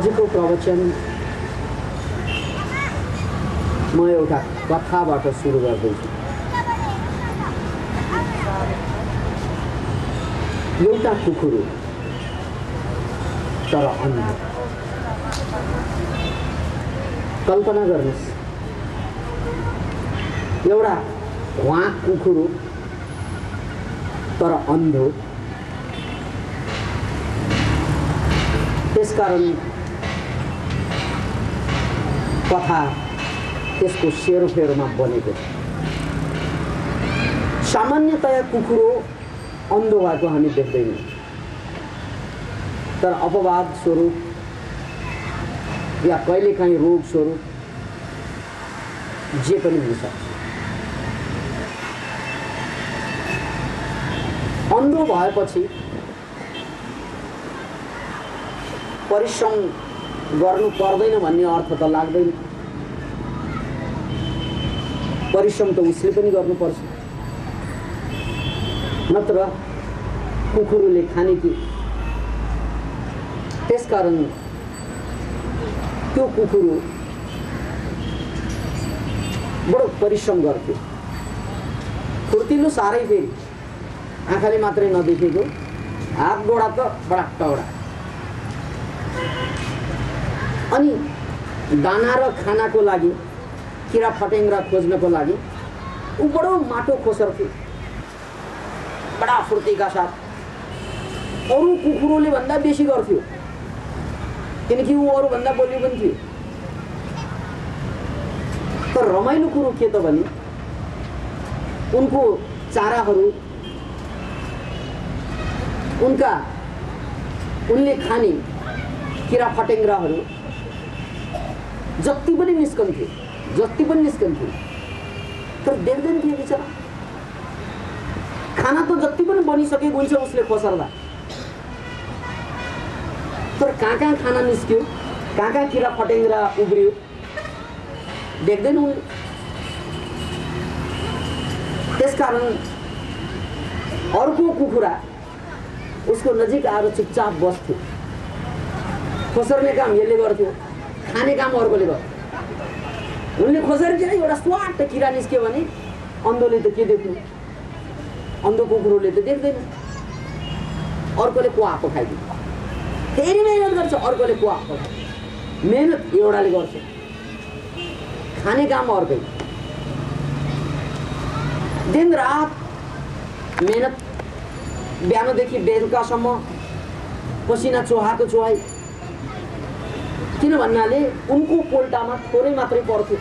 आजको प्रवचन म एउटा कथाबाट सुरु गर्दैछु। एउटा कुकुर तर अन्ध। कल्पना गर्नुस्, एउटा वाक कुकुर तर अन्धो। त्यसकारण कथा त्यसको सेरोफेरोमा बनेको छ। सामान्यतया कुकुर अन्धो भएको हामी देख्दैनौँ, तर अपवाद स्वरूप या कहिलेकाहीँ रोग स्वरूप जे पनि हुन सक्छ। अन्धो भएपछि परिश्रम गर्नु पर्दैन भन्ने अर्थ त लाग्दैन। परिश्रम त उसले पनि गर्नुपर्छ, नत्र कुकुरले खाने कि। त्यसकारण त्यो कुकुर बडो परिश्रम गर्थ्यो। फुर्तिलो साह्रै, फेरि आँखाले मात्रै नदेखेको, हात गोडा त बडा टौडा। अनि दाना र खानाको लागि, किरा फटेङ्ग्रा खोज्नको लागि ऊ बडो माटो खोसर्थ्यो, बडा फुर्तीका साथ। अरू कुकुरले भन्दा बेसी गर्थ्यो, किनकि ऊ अरूभन्दा बलियो पनि थियो। तर रमाइलो कुरो के त भने उनको चाराहरू, उनले खाने किरा फटेङ्ग्राहरू जति पनि निस्कन्थ्यो, तर देख्दैन थियो बिचरा। खाना त जति पनि बनिसकेको हुन्छ उसले खोसर्दा, तर कहाँ खाना निस्क्यो, कहाँ किरा फटेङ्ग्रा उब्रियो देख्दैन उनले। त्यसकारण अर्को कुखुरा उसको नजिक आएर चुपचाप बस्थ्यो। खोसर्ने काम यसले गर्थ्यो, खाने काम अर्कोले गर्थ्यो। उनले खोसेर एउटा स्वाट किरा निस्क्यो भने अन्धोले त के देख्नु, अन्धो कुकुरले त देख्दैन। अर्कोले कुवाको खाइदिन्छ, फेरि मेहनत गर्छ, अर्कोले कुवाको खाइदिन्छ। मेहनत एउटाले गर्छ, खाने काम अर्कै। दिन रात मेहनत, बिहानदेखि बेलुकासम्म पसिना चोहाको चोहाइ। किन भन्नाले उनको पोल्टामा थोरै मात्रै पर्थ्यो।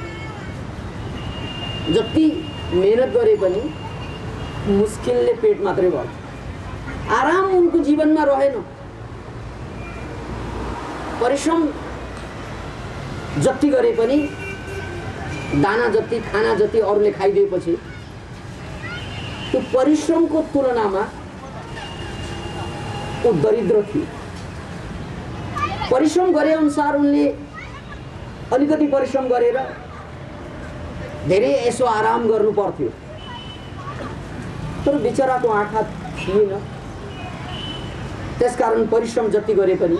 जति मेहनत गरे पनि मुस्किलले पेट मात्रै भर्थ्यो, आराम उनको जीवनमा रहेन। परिश्रम जति गरे पनि, दाना जति, खाना जति अरूले खाइदिएपछि त्यो परिश्रमको तुलनामा ऊ दरिद्र थियो। परिश्रम गरे अनुसार उनले अलिकति परिश्रम गरेर धेरै यसो आराम गर्नु पर्थ्यो, तर बिचराको आँखा थिएन। त्यसकारण परिश्रम जति गरे पनि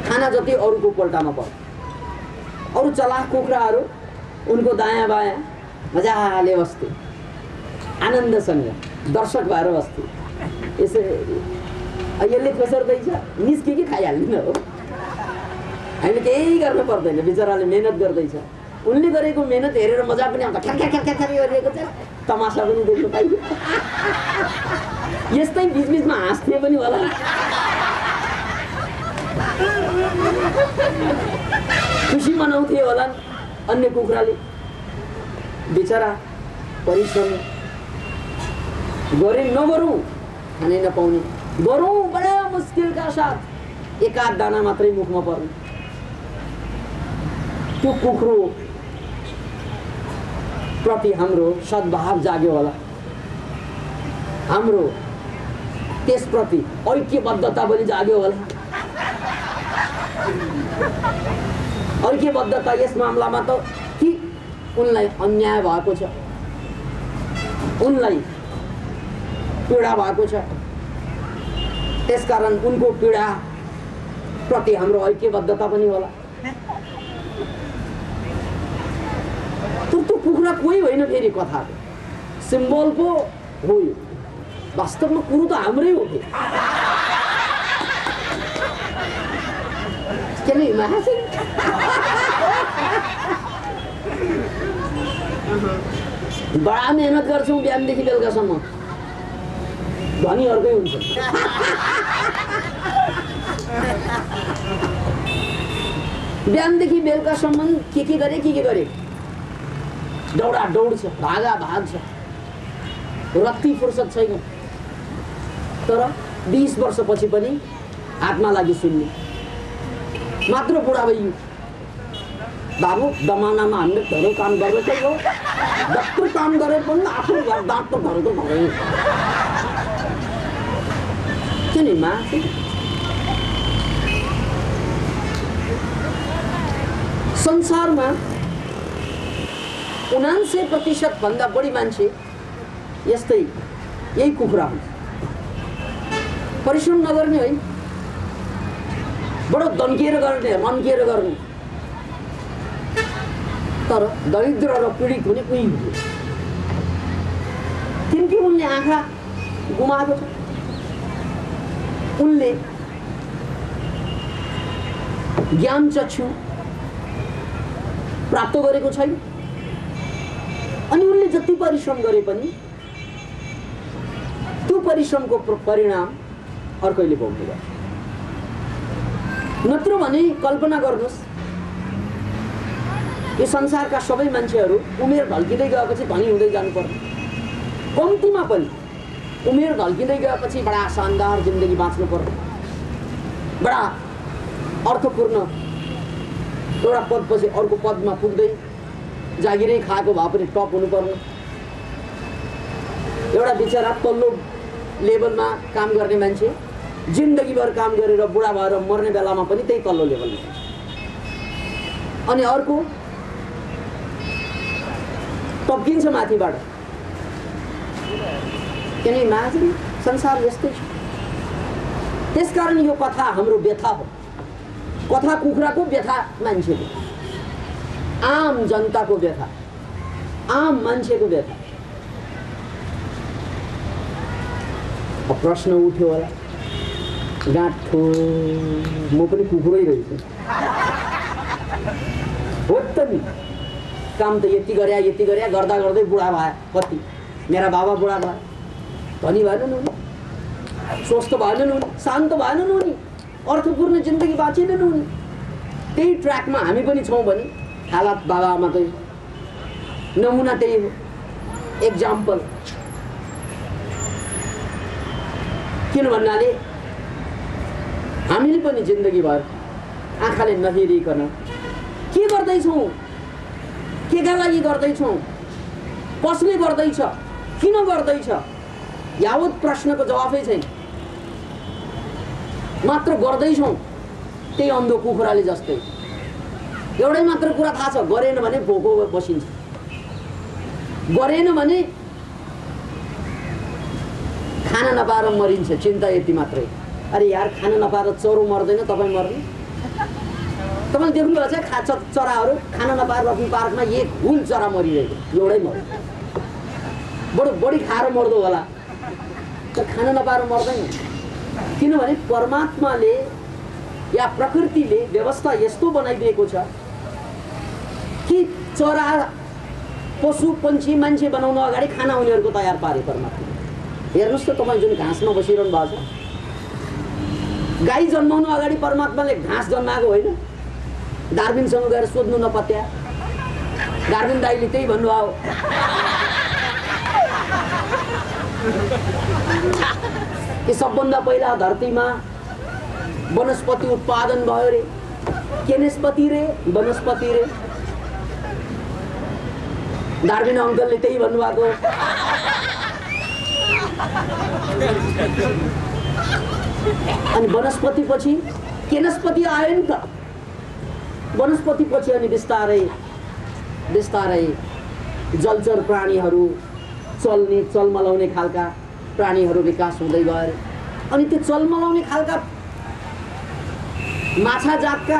खाना जति अरूको पोल्टामा पर्थ्यो। अरू चलाख कुखुराहरू उनको दायाँ बायाँ मजाले बस्थे, आनन्दसँग दर्शक भएर बस्थे। यसले खोसर्दैछ, निस्किकै खाइहाल्दैन हो, हामीले केही गर्नु पर्दैन। बिचराले मेहनत गर्दैछ, उनले गरेको मेहनत हेरेर मजा पनि आउँछ, ख्यार गरिरहेको छ, तमासा पनि देख्नु पाइयो। यस्तै बिचबिचमा हाँस्थे पनि होला। खुसी मनाउँथे होला अन्य कुखुराले। बिचरा परिश्रम गरे नगरौँ खानै नपाउने, गरौँ बडा मुस्किलका साथ एकाध दाना मात्रै मुखमा पर्ने। त्यो कुखुरो प्रति हाम्रो सद्भाव जाग्यो होला, हाम्रो त्यसप्रति ऐक्यबद्धता पनि जाग्यो होला। ऐक्यबद्धता यस मामलामा त कि उनलाई अन्याय भएको छ, उनलाई पीडा भएको छ, त्यसकारण उनको पीडा प्रति हाम्रो ऐक्यबद्धता पनि होला। त्यो कुखुरा कोही होइन, फेरि कथा सिम्बल पो हो यो, वास्तवमा कुरो त हाम्रै हो। किन बडा मेहनत गर्छौँ बिहानदेखि बेलुकासम्म, धनीहरूकै हुन्छ। बिहानदेखि बेलुकासम्म के गरे दौडा दौड छ, भागा भाग छ, रत्ती फुर्सद छैन। तर 20 वर्षपछि पनि हातमा लागि सुन्ने मात्र बुढा भइयो। बाबु जमानामा हामीले घरको काम गरेकै हो, जस्तो काम गरे पनि आफ्नो दाँत त घरको घरै किन मा संसारमा 79% भन्दा बढी मान्छे यस्तै यही कुखुरा हुन्छ। परिश्रम नगर्ने है, बडो दन्किएर गर्ने, मन्किएर गर्ने, तर दरिद्र र पीडित हुने कोही हुँदैन। किनकि उनले आँखा गुमाएको छ, उनले ज्ञान चक्षु प्राप्त गरेको छैन, अनि उनले जति परिश्रम गरे पनि त्यो परिश्रमको परिणाम अर्कैले भोग्नु पर्छ। नत्र भने कल्पना गर्नुहोस्, यो संसारका सबै मान्छेहरू उमेर ढल्किँदै गएपछि धनी हुँदै जानुपर्छ। कम्तीमा पनि उमेर ढल्किँदै गएपछि बडा शानदार जिन्दगी बाँच्नु पर्छ, बडा अर्थपूर्ण एउटा पदपछि अर्को पदमा पुग्दै जागिरै खाएको भए पनि टप हुनुपर्ने। एउटा बिचरा तल्लो लेभलमा काम गर्ने मान्छे जिन्दगीभर काम गरेर बुढा भएर मर्ने बेलामा पनि त्यही तल्लो लेभलमा, अनि अर्को टप्किन्छ माथिबाट। किनकि माझी संसार यस्तै छ। त्यसकारण यो कथा हाम्रो व्यथा हो, कथा कुखुराको व्यथा, मान्छेको, आम जनताको व्यथा, आम मान्छेको व्यथा। प्रश्न उठ्यो होला, गाँठो म पनि कुखुरै रहेछु हो त नि। काम त यति गरे गर्दा गर्दै बुढा भए, कति मेरा बाबा बुढा भए, धनी भएनन् उनी, स्वस्थ भएनन् उनी, शान्त भएनन् उनी, अर्थपूर्ण जिन्दगी बाँचेनन् उनी। त्यही ट्र्याकमा हामी पनि छौँ भने हालत बाबाआमाकै नमुना त्यही हो, एक्जाम्पल। किन भन्नाले हामीले पनि जिन्दगीभर आँखाले नहेरिकन के गर्दैछौँ, केका लागि गर्दैछौँ, कसले गर्दैछ, किन गर्दैछ, यावत प्रश्नको जवाफै छैन। मात्र गर्दैछौँ त्यही अन्धो कुखुराले जस्तै। एउटै मात्र कुरा थाहा छ, गरेन भने भोको बसिन्छ, गरेन भने खाना नपाएर मरिन्छ, चिन्ता यति मात्रै। अरे यार, खाना नपाएर चरो मर्दैन, तपाईँ मर्ने? तपाईँ देख्नुभएको छ चराहरू खाना नपाएर रक्मी पार्कमा एक हुल चरा मरिरहेको, एउटै मर्यो, बढी खाएर मर्दो होला, तर खाना नपाएर मर्दैन। किनभने परमात्माले या प्रकृतिले व्यवस्था यस्तो बनाइदिएको छ कि चरा, पशु पन्छी, मान्छे बनाउन अगाडि खाना उनीहरूको तयार पारे परमात्मा। हेर्नुहोस् त, तपाईँ जुन घाँसमा बसिरहनु भएको छ, गाई जन्माउनु अगाडि परमात्माले घाँस जन्माएको होइन। डार्विनसँग गएर सोध्नु नपत्या, डार्विन दाइले त्यही भन्नुभयो, कि सबभन्दा पहिला धरतीमा वनस्पति उत्पादन भयो रे, केनेस्पति रे, वनस्पति रे। डार्विन अङ्कलले त्यही भन्नुभएको। अनि वनस्पति पछि केनस्पति आयो नि त। वनस्पति पछि अनि बिस्तारै बिस्तारै जलचर प्राणीहरू, चल्ने चलमलाउने खालका प्राणीहरू विकास हुँदै गए। अनि त्यो चलमलाउने खालका माछा जातका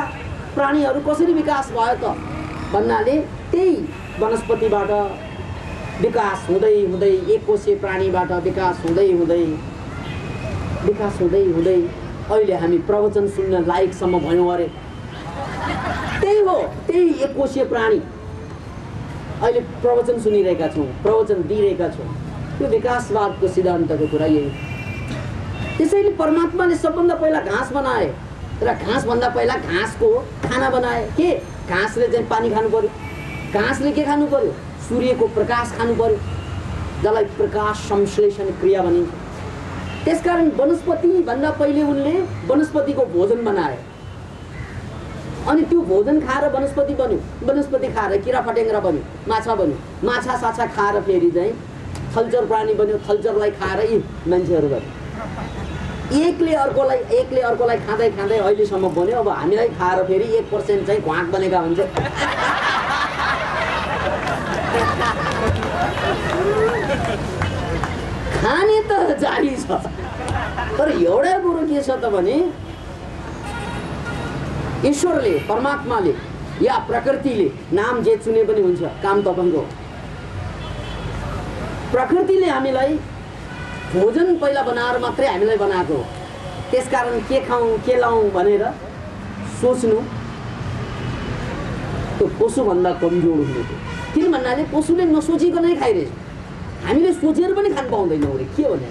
प्राणीहरू कसरी विकास भयो त भन्नाले त्यही वनस्पतिबाट विकास हुँदै हुँदै एककोषीय प्राणीबाट विकास हुँदै हुँदै अहिले हामी प्रवचन सुन्न लायकसम्म भयौँ अरे। त्यही हो, त्यही एककोषीय प्राणी अहिले प्रवचन सुनिरहेका छौँ, प्रवचन दिइरहेका छौँ। त्यो विकासवादको सिद्धान्तको कुरा यही। त्यसैले परमात्माले सबभन्दा पहिला घाँस बनाए र घाँसभन्दा पहिला घाँसको खाना बनाए। के घाँसले चाहिँ पानी खानु पर्यो, घाँसले के खानु पर्यो, सूर्यको प्रकाश खानु पर्यो, जसलाई प्रकाश संश्लेषण क्रिया भनिन्छ। त्यसकारण वनस्पतिभन्दा पहिले उनले वनस्पतिको भोजन बनाए अनि त्यो भोजन खाएर वनस्पति बन्यो, वनस्पति खाएर किरा फटेङ्ग्रा बन्यो, माछा बन्यो, माछा साछा खाएर फेरि चाहिँ थलचर प्राणी बन्यो, थलचरलाई खाएर यी मान्छेहरू बन्यो। एकले अर्कोलाई खाँदै खाँदै अहिलेसम्म बन्यो। अब हामीलाई खाएर फेरि 1% चाहिँ घ्वाक बनेका हुन्छ। खाने त जारी छ, तर एउटा कुरो के छ त भने ईश्वरले, परमात्माले या प्रकृतिले, नाम जे चुने पनि हुन्छ, काम तपाईँको। प्रकृतिले हामीलाई भोजन पहिला बनाएर मात्रै हामीलाई बनाएको हो। त्यसकारण के खाऊँ के लाऊँ भनेर सोच्नु त्यो पशुभन्दा कमजोर हुनु। किन भन्नाले पशुले नसोचिकनै खाइरहेछ, हामीले सोचेर पनि खान पाउँदैनौँ अरे। के भने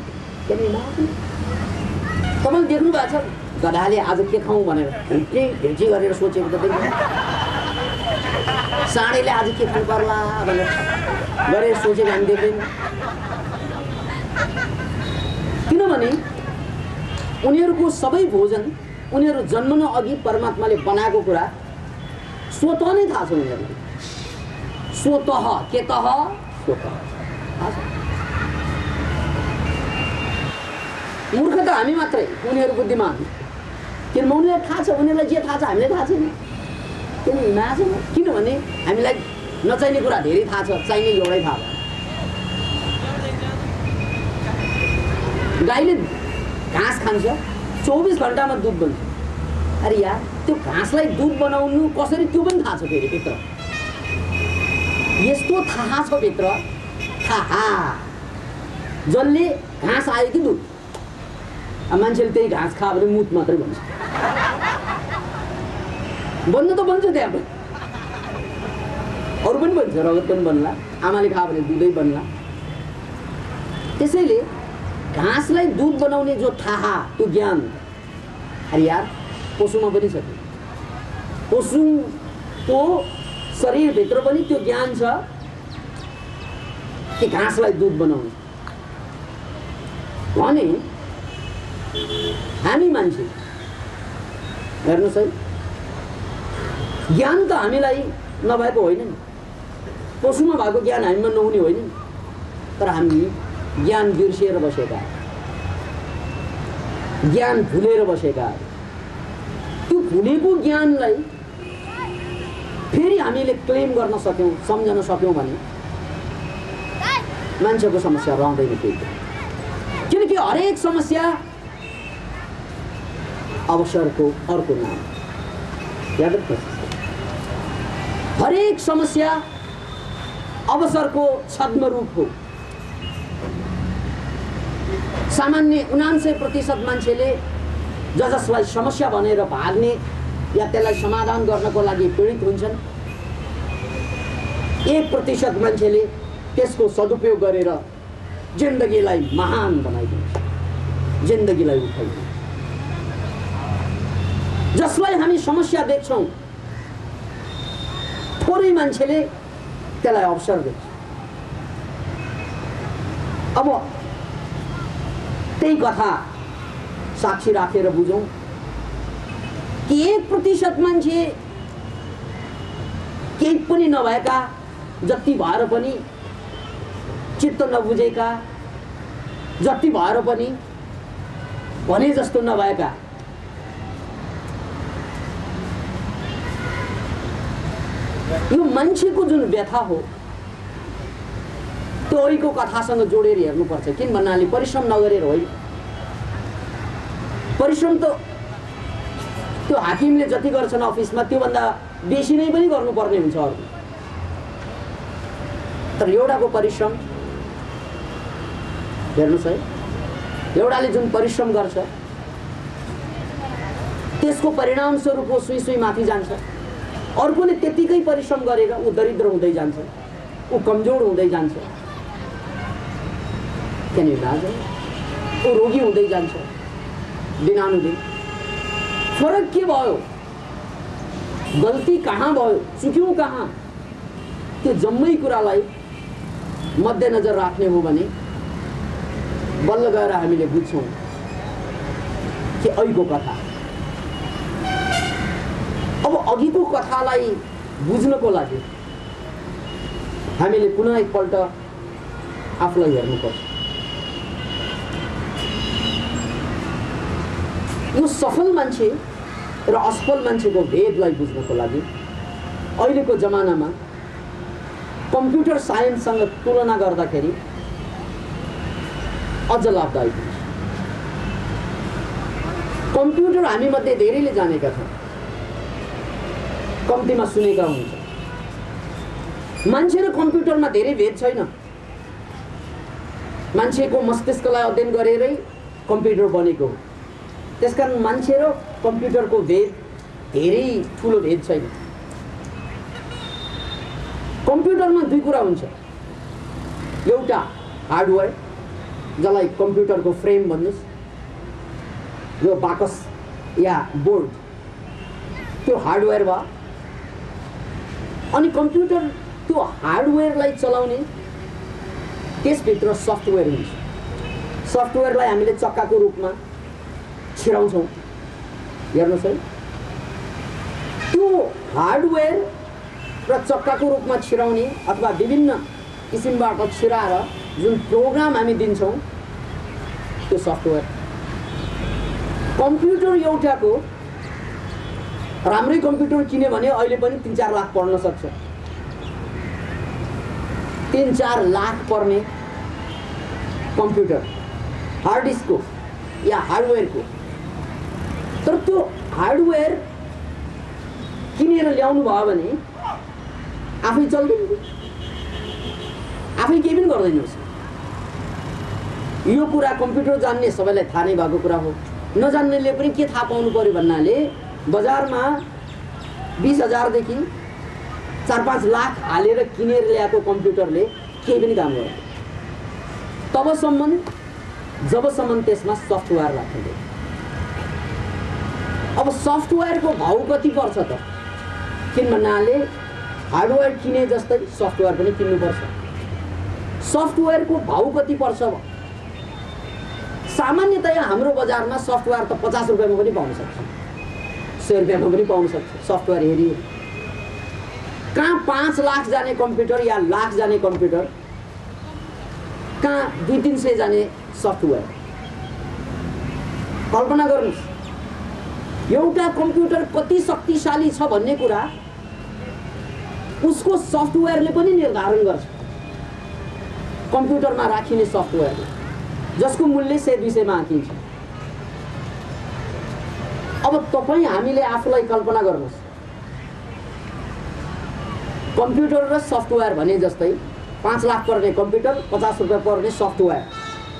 तपाईँले देख्नु भएको छ गधाले आज के खाऊँ भनेर ढिल्ची गरेर सोचेको त देख्नु। साँडेले आज के खानु पर्ला भनेर गरेर सोचेको हामी देख्दैनौँ। किनभने उनीहरूको सबै भोजन उनीहरू जन्मनु अघि परमात्माले बनाएको कुरा स्वतः नै थाहा छ उनीहरूलाई। स्वतः के तह स्वतः थाहा छ। मूर्ख त हामी मात्रै, उनीहरू बुद्धिमान। किनभने उनीहरूलाई थाहा छ, उनीहरूलाई जे थाहा छ हामीलाई थाहा छैन। किनभने हामीलाई नचाहिने कुरा धेरै थाहा छ, चाहिने एउटै थाहा भयो। गाईले घाँस खान्छ, 24 घन्टामा दुध बन्छ। अरे यार, त्यो घाँसलाई दुध बनाउनु कसरी त्यो पनि थाहा छ। फेरि भित्र यस्तो थाहा छ, भित्र थाहा जसले घाँस आयो कि दुध। मान्छेले त्यही घाँस खायो भने मुत मात्रै भन्छ। बन्नु त बन्छ, त्यहाँ पनि अरू पनि बन्छ, रगत पनि बन्ला, आमाले खायो भने दुधै बन्ला। त्यसैले घाँसलाई दुध बनाउने जो थाहा, त्यो ज्ञान, अरे यार पशुमा पनि छ। पशुको शरीरभित्र पनि त्यो ज्ञान छ कि घाँसलाई दुध बनाउने। भने हामी मान्छे हेर्नुहोस् है, ज्ञान त हामीलाई नभएको होइन नि, पशुमा भएको ज्ञान हामीमा नहुने होइन नि, तर हामी ज्ञान बिर्सिएर बसेका, ज्ञान भुलेर बसेका। त्यो भुलेको ज्ञानलाई फेरि हामीले क्लेम गर्न सक्यौँ, सम्झन सक्यौँ भने मान्छेको समस्या रहँदैन केही। किनकि हरेक समस्या अवसरको अर्को नाम, याद राख्नुहोस्। हरेक समस्या अवसरको छद्म रूप हो। सामान्य 99% मान्छेले जसलाई समस्या भनेर भाग्ने या त्यसलाई समाधान गर्नको लागि पीडित हुन्छन्, 1% मान्छेले त्यसको सदुपयोग गरेर जिन्दगीलाई महान बनाइदिन्छ, जिन्दगीलाई उठाइदिन्छ। जसलाई हामी समस्या देख्छौँ, थोरै मान्छेले त्यसलाई अवसर देख्छ। अब त्यही कथा साक्षी राखेर बुझौँ कि 1% मान्छे केही पनि नभएका, जति भएर पनि चित्त नबुझेका, जति भएर पनि भने जस्तो नभएका, यो मान्छेको जुन व्यथा हो त्यो अहिलेको कथासँग जोडेर हेर्नुपर्छ। किन भन्नाले परिश्रम नगरेर होइन, परिश्रम त त्यो हाकिमले जति गर्छन् अफिसमा त्योभन्दा बेसी नै पनि गर्नुपर्ने हुन्छ अरू। तर एउटाको परिश्रम हेर्नुहोस् है, एउटाले जुन परिश्रम गर्छ त्यसको परिणाम स्वरूप वो सुई सुई माथि जान्छ। अर्कोले त्यतिकै परिश्रम गरेर ऊ दरिद्र हुँदै जान्छ, ऊ कमजोर हुँदै जान्छ, क्यान यु इमेजिन, ऊ रोगी हुँदै जान्छ दिनानुदिन। फरक के भयो, गल्ती कहाँ भयो, चुक्यौं कहाँ, त्यो जम्मै कुरालाई मध्यनजर राख्ने हो भने बल्ल गएर हामीले बुझ्छौँ कि अहिलेको कथा। अब अघिको कथालाई बुझ्नको लागि हामीले पुनः एकपल्ट आफूलाई हेर्नुपर्छ। यो सफल मान्छे र असफल मान्छेको भेदलाई बुझ्नको लागि अहिलेको जमानामा कम्प्युटर साइन्ससँग तुलना गर्दाखेरि अझ लाभदायक हुन्छ। कम्प्युटर हामी मध्ये धेरैले जानेका छौँ, कम्तीमा सुनेका हुन्छ। मान्छे र कम्प्युटरमा धेरै भेद छैन। मान्छेको मस्तिष्कलाई अध्ययन गरेरै कम्प्युटर बनेको हो। त्यसकारण मान्छे र कम्प्युटरको भेद धेरै ठुलो भेद छैन। कम्प्युटरमा दुई कुरा हुन्छ, एउटा हार्डवेयर जसलाई कम्प्युटरको फ्रेम भन्नुस्, यो बाकस या बोर्ड, त्यो हार्डवेयर भयो। अनि कम्प्युटर त्यो हार्डवेयरलाई चलाउने त्यसभित्र सफ्टवेयर हुन्छ। सफ्टवेयरलाई हामीले चक्काको रूपमा छिराउँछौँ, हेर्नुहोस् है। त्यो हार्डवेयर र चक्काको रूपमा छिराउने अथवा विभिन्न किसिमबाट छिराएर जुन प्रोग्राम हामी दिन्छौँ त्यो सफ्टवेयर। कम्प्युटर एउटाको राम्रै कम्प्युटर किन्यो भने अहिले पनि 3-4 लाख पर्न सक्छ। 3-4 लाख पर्ने कम्प्युटर हार्ड डिस्कको या हार्डवेयरको। तर त्यो हार्डवेयर किनेर ल्याउनु भयो भने आफै चल्दैन, आफै केही पनि गर्दैन। यो कुरा कम्प्युटर जान्ने सबैलाई थाहा नै भएको कुरा हो। नजान्नेले पनि के थाहा पाउनु पर्यो भन्नाले बजारमा 20,000 देखि 4-5 लाख हालेर किनेर ल्याएको कम्प्युटरले केही पनि काम गर्दैन तबसम्म जबसम्म त्यसमा सफ्टवेयर राखिँदैन। अब सफ्टवेयरको भाउ कति पर्छ त? किन भन्नाले हार्डवेयर किने जस्तै सफ्टवेयर पनि किन्नुपर्छ। सफ्टवेयरको भाउ कति पर्छ? सामान्यतया हाम्रो बजारमा सफ्टवेयर त 50 रुपियाँमा पनि पाउन सक्छ, 100 रुपियाँमा पनि पाउन सक्छ। सफ्टवेयर हेरी कहाँ 5 लाख जाने कम्प्युटर या लाख जाने कम्प्युटर, कहाँ 200-300 जाने सफ्टवेयर। कल्पना गर्नुहोस्, एउटा कम्प्युटर कति शक्तिशाली छ भन्ने कुरा उसको सफ्टवेयरले पनि निर्धारण गर्छ। कम्प्युटरमा राखिने सफ्टवेयर जसको मूल्य 100-200 मा आँकिन्छ। अब तपाईँ हामीले आफूलाई कल्पना गर्नुहोस्, कम्प्युटर र सफ्टवेयर भने जस्तै 5 लाख पर्ने कम्प्युटर, 50 रुपियाँ पर्ने सफ्टवेयर।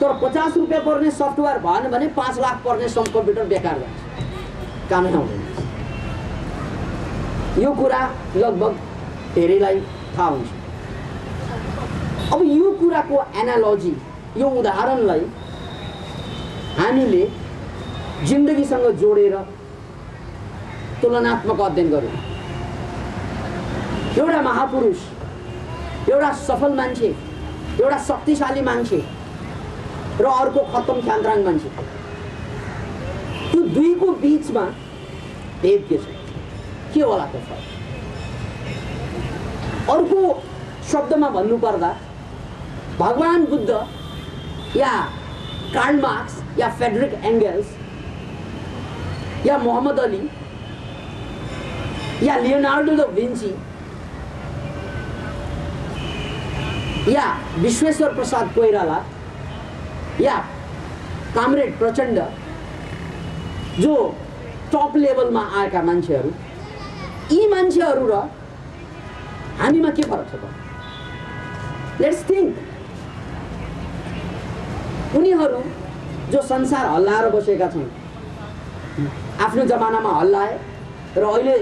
तर 50 रुपियाँ पर्ने सफ्टवेयर भएन भने 5 लाख पर्ने कम्प्युटर बेकार जान्छ, कामै आउँदैन। यो कुरा लगभग धेरैलाई थाहा हुन्छ। अब यो कुराको एनालोजी, यो उदाहरणलाई हामीले जिन्दगीसँग जोडेर तुलनात्मक अध्ययन गरौँ। एउटा महापुरुष, एउटा सफल मान्छे, एउटा शक्तिशाली मान्छे र अर्को खत्तम ख्यान्द्राङ मान्छे, त्यो दुईको बीचमा भेद के छ? के होला त फरक? अर्को शब्दमा भन्नुपर्दा भगवान बुद्ध या कार्ल मार्क्स या फ्रेडरिक एंगल्स या मोहम्मद अली या लियोनार्डो दा विन्ची या विश्वेश्वर प्रसाद कोइराला या कामरेड प्रचंड जो टप लेभलमा आएका मान्छेहरू, यी मान्छेहरू र हामीमा के फरक छ त? Let's think. उनीहरू जो संसार हल्लाएर बसेका छन्, आफ्नो जमानामा हल्लाए र अहिले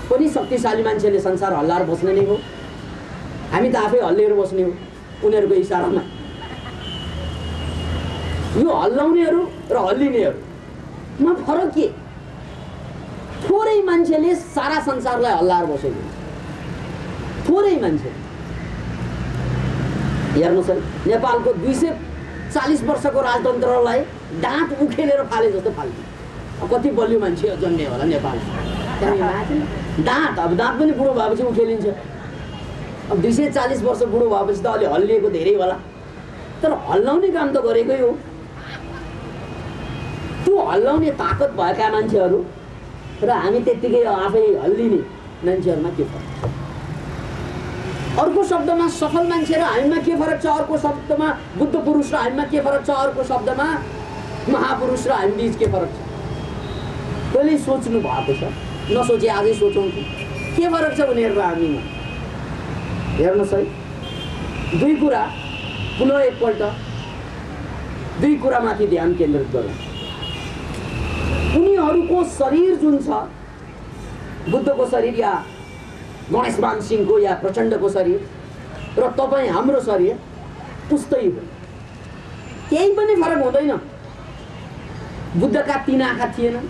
पनि शक्तिशाली मान्छेले संसार हल्लाएर बस्ने नै हो। हामी त आफै हल्लिएर बस्ने हो उनीहरूको इसारामा। यो हल्लाउनेहरू र हल्लिनेहरूमा फरक के? थोरै मान्छेले सारा संसारलाई हल्लाएर बसेको, थोरै मान्छे। हेर्नुहोस् है, नेपालको 240 वर्षको राजतन्त्रलाई दाँत उखेलेर फाले जस्तो फाल्थ्यो। कति बलियो मान्छे जन्मे होला नेपाल। दाँत, अब दाँत पनि बुढो भएपछि उखेलिन्छ। अब 240 वर्ष बुढो भएपछि त अलि हल्लिएको धेरै होला, तर हल्लाउने काम त गरेकै हो। त्यो हल्लाउने ताकत भएका मान्छेहरू र हामी त्यत्तिकै आफै हल्लिने मान्छेहरूमा के फरक छ? अर्को शब्दमा सफल मान्छे र हामीमा के फरक छ? अर्को शब्दमा बुद्ध पुरुष र हामीमा के फरक छ? अर्को शब्दमा महापुरुष र हामी बीच के फरक छ? कहिले सोच्नु भएको छ? नसोचे आजै सोचौँ कि के फरक छ उनीहरू र हामीमा? हेर्नुहोस् है, दुई कुरा पुनः एकपल्ट दुई कुरामाथि ध्यान केन्द्रित गरौँ। उनीहरूको शरीर जुन छ, बुद्धको शरीर या गणेशमान सिंहको या प्रचण्डको शरीर र तपाईँ हाम्रो शरीर उस्तै हो, केही पनि फरक हुँदैन। बुद्धका 3 आँखा थिएनन्,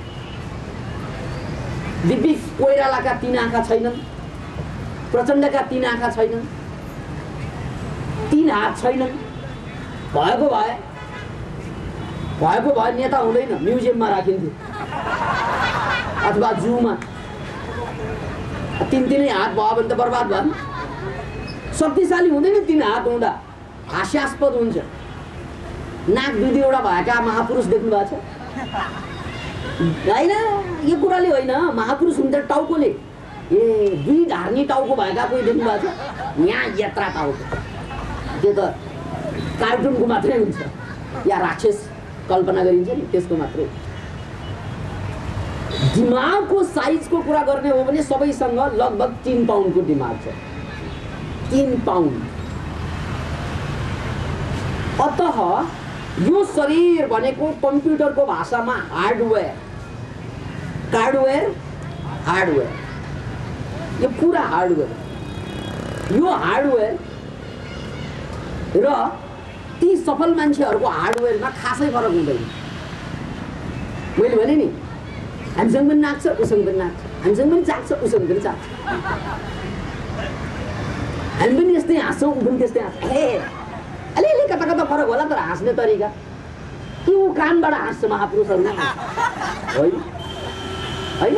दिव्य कोइरालाका 3 आँखा छैनन्, प्रचण्डका 3 आँखा छैनन्, 3 हात छैनन्। भएको भए नेता हुँदैन, म्युजियममा राखिन्थ्यो अथवा जूमा। 3 हात भयो भने त बर्बाद भयो। शक्तिशाली हुँदैन 3 हात हुँदा, हास्यास्पद हुन्छ। नाक 2-2वटा भएका महापुरुष देख्नु भएको छ होइन? यो कुराले होइन, महापुरुष हुन्छ टाउकोले। ए 2 धार्नी टाउको भएका कोही देख्नु भएको छ? यहाँ यत्रा टाउको, त्यो त कार्टुनको मात्रै हुन्छ या राक्षस कल्पना गरिन्छ नि, त्यसको मात्रै। दिमागको साइजको कुरा गर्ने हो भने सबैसँग लगभग 3 पाउन्डको दिमाग छ, 3 पाउन्ड। अतः यो शरीर भनेको कम्प्युटरको भाषामा हार्डवेयर, हार्डवेयर, यो पुरा हार्डवेयर। यो हार्डवेयर र ती सफल मान्छेहरूको हार्डवेयरमा खासै फरक हुँदैन। मैले भने नि, हामीसँग पनि नाच्छ, उसँग पनि नाच्छ, हामीसँग पनि चाख्छ, उसँग पनि चाख्छ, हामी पनि यस्तै हाँस्छौँ, ऊ पनि त्यस्तै हाँस्छ। अलिअलि कता कता फरक होला, तर हाँस्ने तरिका कि ऊ कानबाट हाँस्छ महापुरुषहरू होइन, होइन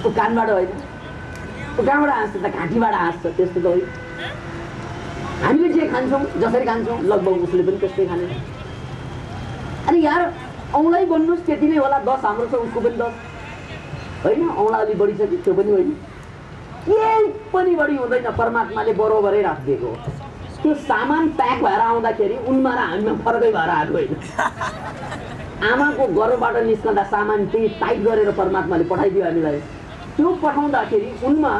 ऊ कानबाट होइन, ऊ कहाँबाट हाँस्छ त? घाँटीबाट हाँस्छ, त्यस्तो त होइन। हामीले जे खान्छौँ, जसरी खान्छौँ, लगभग उसले पनि त्यस्तै खाने। अनि यार औँलै बन्नुहोस्, त्यति नै होला। 10 हाम्रो छ, उसको पनि 10 होइन। औँला अलि बढी छ कि त्यो पनि होइन, केही पनि बढी हुँदैन। परमात्माले बरोबरै राखिदिएको हो। त्यो सामान प्याक भएर आउँदाखेरि उनमा र हामीमा फरकै भएर आएको होइन। आमाको गर्भबाट निस्कँदा सामान त्यही टाइट गरेर परमात्माले पठाइदियो हामीलाई। त्यो पठाउँदाखेरि उनमा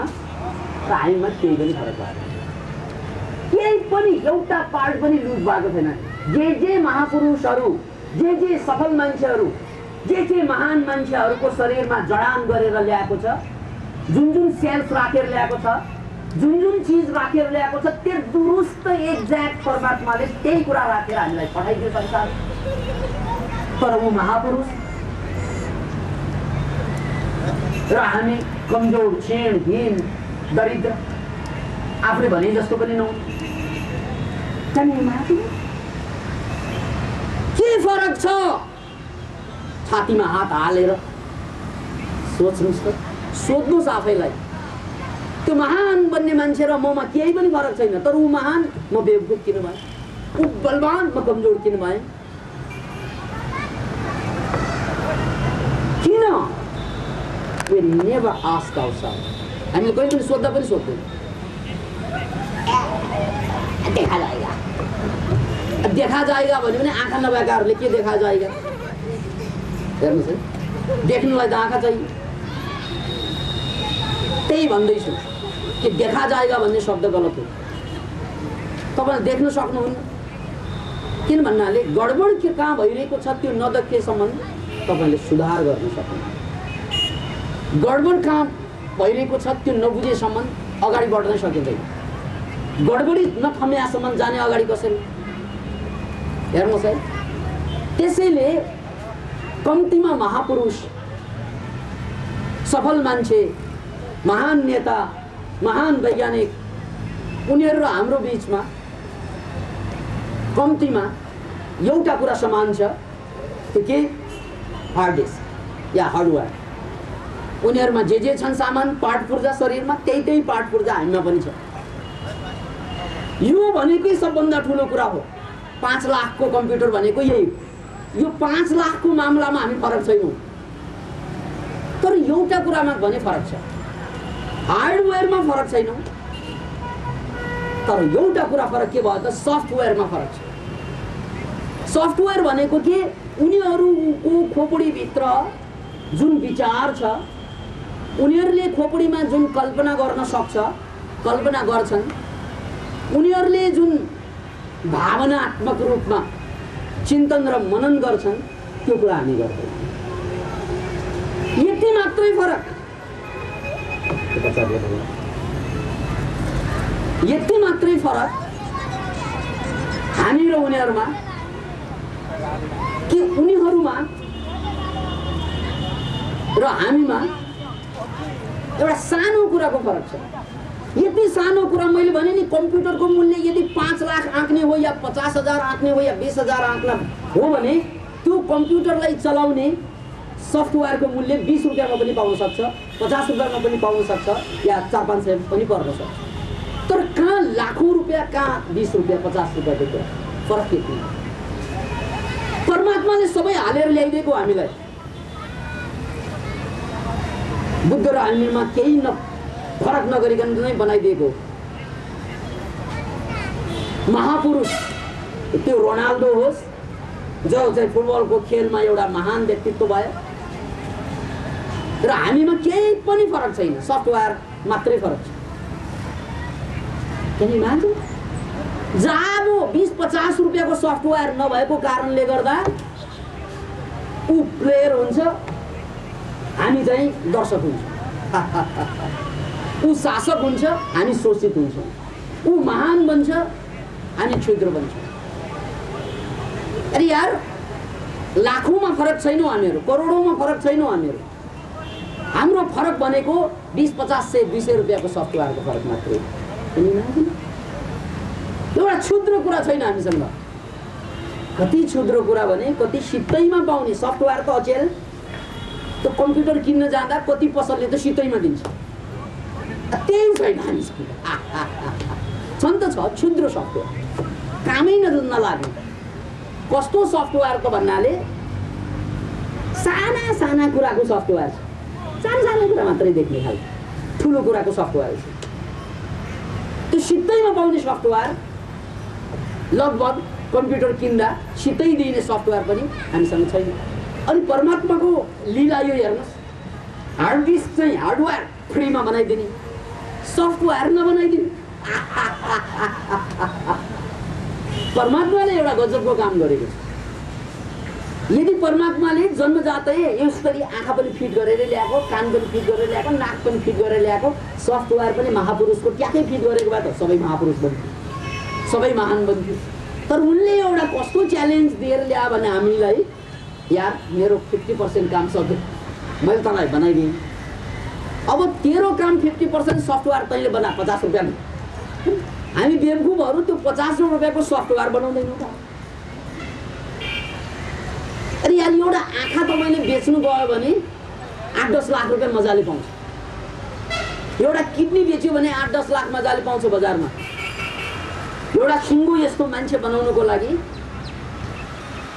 र हामीमा केही पनि फरक भएन, केही पनि एउटा पार्ट पनि लुज भएको छैन। जे महापुरुषहरू, जे सफल मान्छेहरू, जे महान मान्छेहरूको शरीरमा जडान गरेर ल्याएको छ, जुन सेल्स राखेर ल्याएको छ, जुन चीज राखेर ल्याएको छ, त्यो दुरुस्त एक्ज्याक्ट परमात्माले त्यही कुरा राखेर हामीलाई पठाइदियो संसार। तर ऊ महापुरुष र हामी कमजोर, क्षीण, हीन, दरिद्र, आफूले भने जस्तो पनि नहुँ। के फरक छ? छातीमा हात हालेर सोच्नुहोस् त, सोध्नुहोस् आफैलाई। त्यो महान बन्ने मान्छे र ममा केही पनि फरक छैन। तर ऊ महान, म बेवकुफ किन भएँ? ऊ बलवान, म कमजोर किन भएँ? किन? We never ask ourselves. हामीले कहिले पनि सोध्दा पनि सोध्दैन। देखा जाएगा भन्यो भने आँखा नभएकाहरूले के देखा जाएगा? हेर्नुहोस् है, देख्नुलाई त आँखा चाहियो। त्यही भन्दैछु कि देखा जाएगा भन्ने शब्द गलत हो। तपाईँले देख्न सक्नुहुन्न, किन भन्नाले गडबड के कहाँ भइरहेको छ त्यो नदेखेसम्म तपाईँले सुधार गर्न सक्नुहुन्छ। गडबड कहाँ भइरहेको छ त्यो नबुझेसम्म अगाडि बढ्न सकिँदैन। गडबडी नथम्यासम्म जाने अगाडि कसरी? हेर्नुहोस् है, त्यसैले कम्तीमा महापुरुष, सफल मान्छे, महान नेता, महान वैज्ञानिक, उनीहरू र हाम्रो बीचमा कम्तीमा एउटा कुरा समान छ, त्यो के? हार्ड डिस्क या हार्डवेयर। उनीहरूमा जे छन् सामान, पार्ट पुर्जा शरीरमा, त्यही पार्ट पुर्जा हामीमा पनि छ। यो भनेकै सबभन्दा ठुलो कुरा हो। 5 लाखको कम्प्युटर भनेको यही। यो 5 लाखको मामलामा हामी फरक छैनौँ, तर एउटा कुरामा भने फरक छ। हार्डवेयरमा फरक छैनौँ, तर एउटा कुरा फरक के भयो त? सफ्टवेयरमा फरक छ। सफ्टवेयर भनेको के? उनीहरूको खोपडीभित्र जुन विचार छ, उनीहरूले खोपडीमा जुन कल्पना गर्न सक्छ, कल्पना गर्छन्, उनीहरूले जुन भावनात्मक रूपमा चिन्तन र मनन गर्छन्, त्यो कुरा हामी गर्दैनौँ। यति मात्रै फरक, यति मात्रै फरक हामी र उनीहरूमा, कि उनीहरूमा र हामीमा एउटा सानो कुराको फरक छ। यति सानो कुरा मैले भने नि, कम्प्युटरको मूल्य यदि 5 लाख आँक्ने हो या 50,000 आँक्ने हो या 20,000 आँक्ने हो भने त्यो कम्प्युटरलाई चलाउने सफ्टवेयरको मूल्य 20 रुपियाँमा पनि पाउन सक्छ, 50 रुपियाँमा पनि पाउन सक्छ, या 400-500 पनि पर्न सक्छ। तर कहाँ लाखौँ रुपियाँ, कहाँ 20 रुपियाँ 50 रुपियाँको कुरा, फरक यति। परमात्माले सबै हालेर ल्याइदिएको हामीलाई। बुद्ध र हामीमा केही फरक नगरिकन नै बनाइदिएको। महापुरुष त्यो रोनाल्डो होस्, जो चाहिँ फुटबलको खेलमा एउटा महान व्यक्तित्व भयो, र हामीमा केही पनि फरक छैन, सफ्टवेयर मात्रै फरक छ। किन मान्छे जाबो 20-50 रुपियाँको सफ्टवेयर नभएको कारणले गर्दा ऊ प्लेयर हुन्छ, हामी चाहिँ दर्शक हुन्छ। ऊ शासक हुन्छ, हामी शोषित हुन्छौँ। ऊ महान बन्छ, हामी क्षुद्र बन्छौँ। अरे यार, लाखौँमा फरक छैनौँ हामीहरू, करोडौँमा फरक छैनौँ हामीहरू। हाम्रो फरक भनेको 20, 50, 100, 200 रुपियाँको सफ्टवेयरको फरक मात्रै। एउटा क्षुद्र कुरा छैन हामीसँग। कति क्षुद्र कुरा भने, कति सित्तैमा पाउने सफ्टवेयर त अचेल। त्यो कम्प्युटर किन्न जाँदा कति पसलले त सित्तैमा दिन्छ, त्यही छैन हामीसँग। छन् त छ क्षुद्र सफ्टवेयर, कामै नलाग्ने। कस्तो सफ्टवेयर त भन्नाले साना साना कुराको सफ्टवेयर छ, सानो सानो कुरा मात्रै देख्ने खालको ठुलो कुराको सफ्टवेयर छ। त्यो सित्तैमा पाउने सफ्टवेयर, लगभग कम्प्युटर किन्दा सित्तै दिने सफ्टवेयर पनि हामीसँग छैन। अनि परमात्माको लीला यो हेर्नुहोस्, हार्ड डिस्क चाहिँ हार्डवेयर फ्रीमा बनाइदिने, सफ्टवेयर नबनाइदिने। परमात्माले एउटा गजबको काम गरेको छ। यदि परमात्माले जन्मजातै यसरी आँखा पनि फिट गरेर ल्याएको, कान पनि फिट गरेर ल्याएको, नाक पनि फिट गरेर ल्याएको, सफ्टवेयर पनि महापुरुषको ट्याक्कै फिट गरेको भए त सबै महापुरुष बन्थ्यो, सबै महान बन्थ्यो। तर उनले एउटा कस्तो च्यालेन्ज दिएर ल्यायो भने हामीलाई, यार मेरो 50% काम सक्यो, मैले तँलाई बनाइदिएँ, अब तेरो काम 50% सफ्टवेयर तैँले बना 50 रुपियाँमा। हामी बेवकुफहरू त्यो 50 रुपियाँको सफ्टवेयर बनाउँदैनौँ त। अरे यार, एउटा आँखा तपाईँले बेच्नु गयो भने 8-10 लाख रुपियाँ मजाले पाउँछ। एउटा किडनी बेच्यो भने 8-10 लाख मजाले पाउँछ बजारमा। एउटा सिङ्गो यस्तो मान्छे बनाउनुको लागि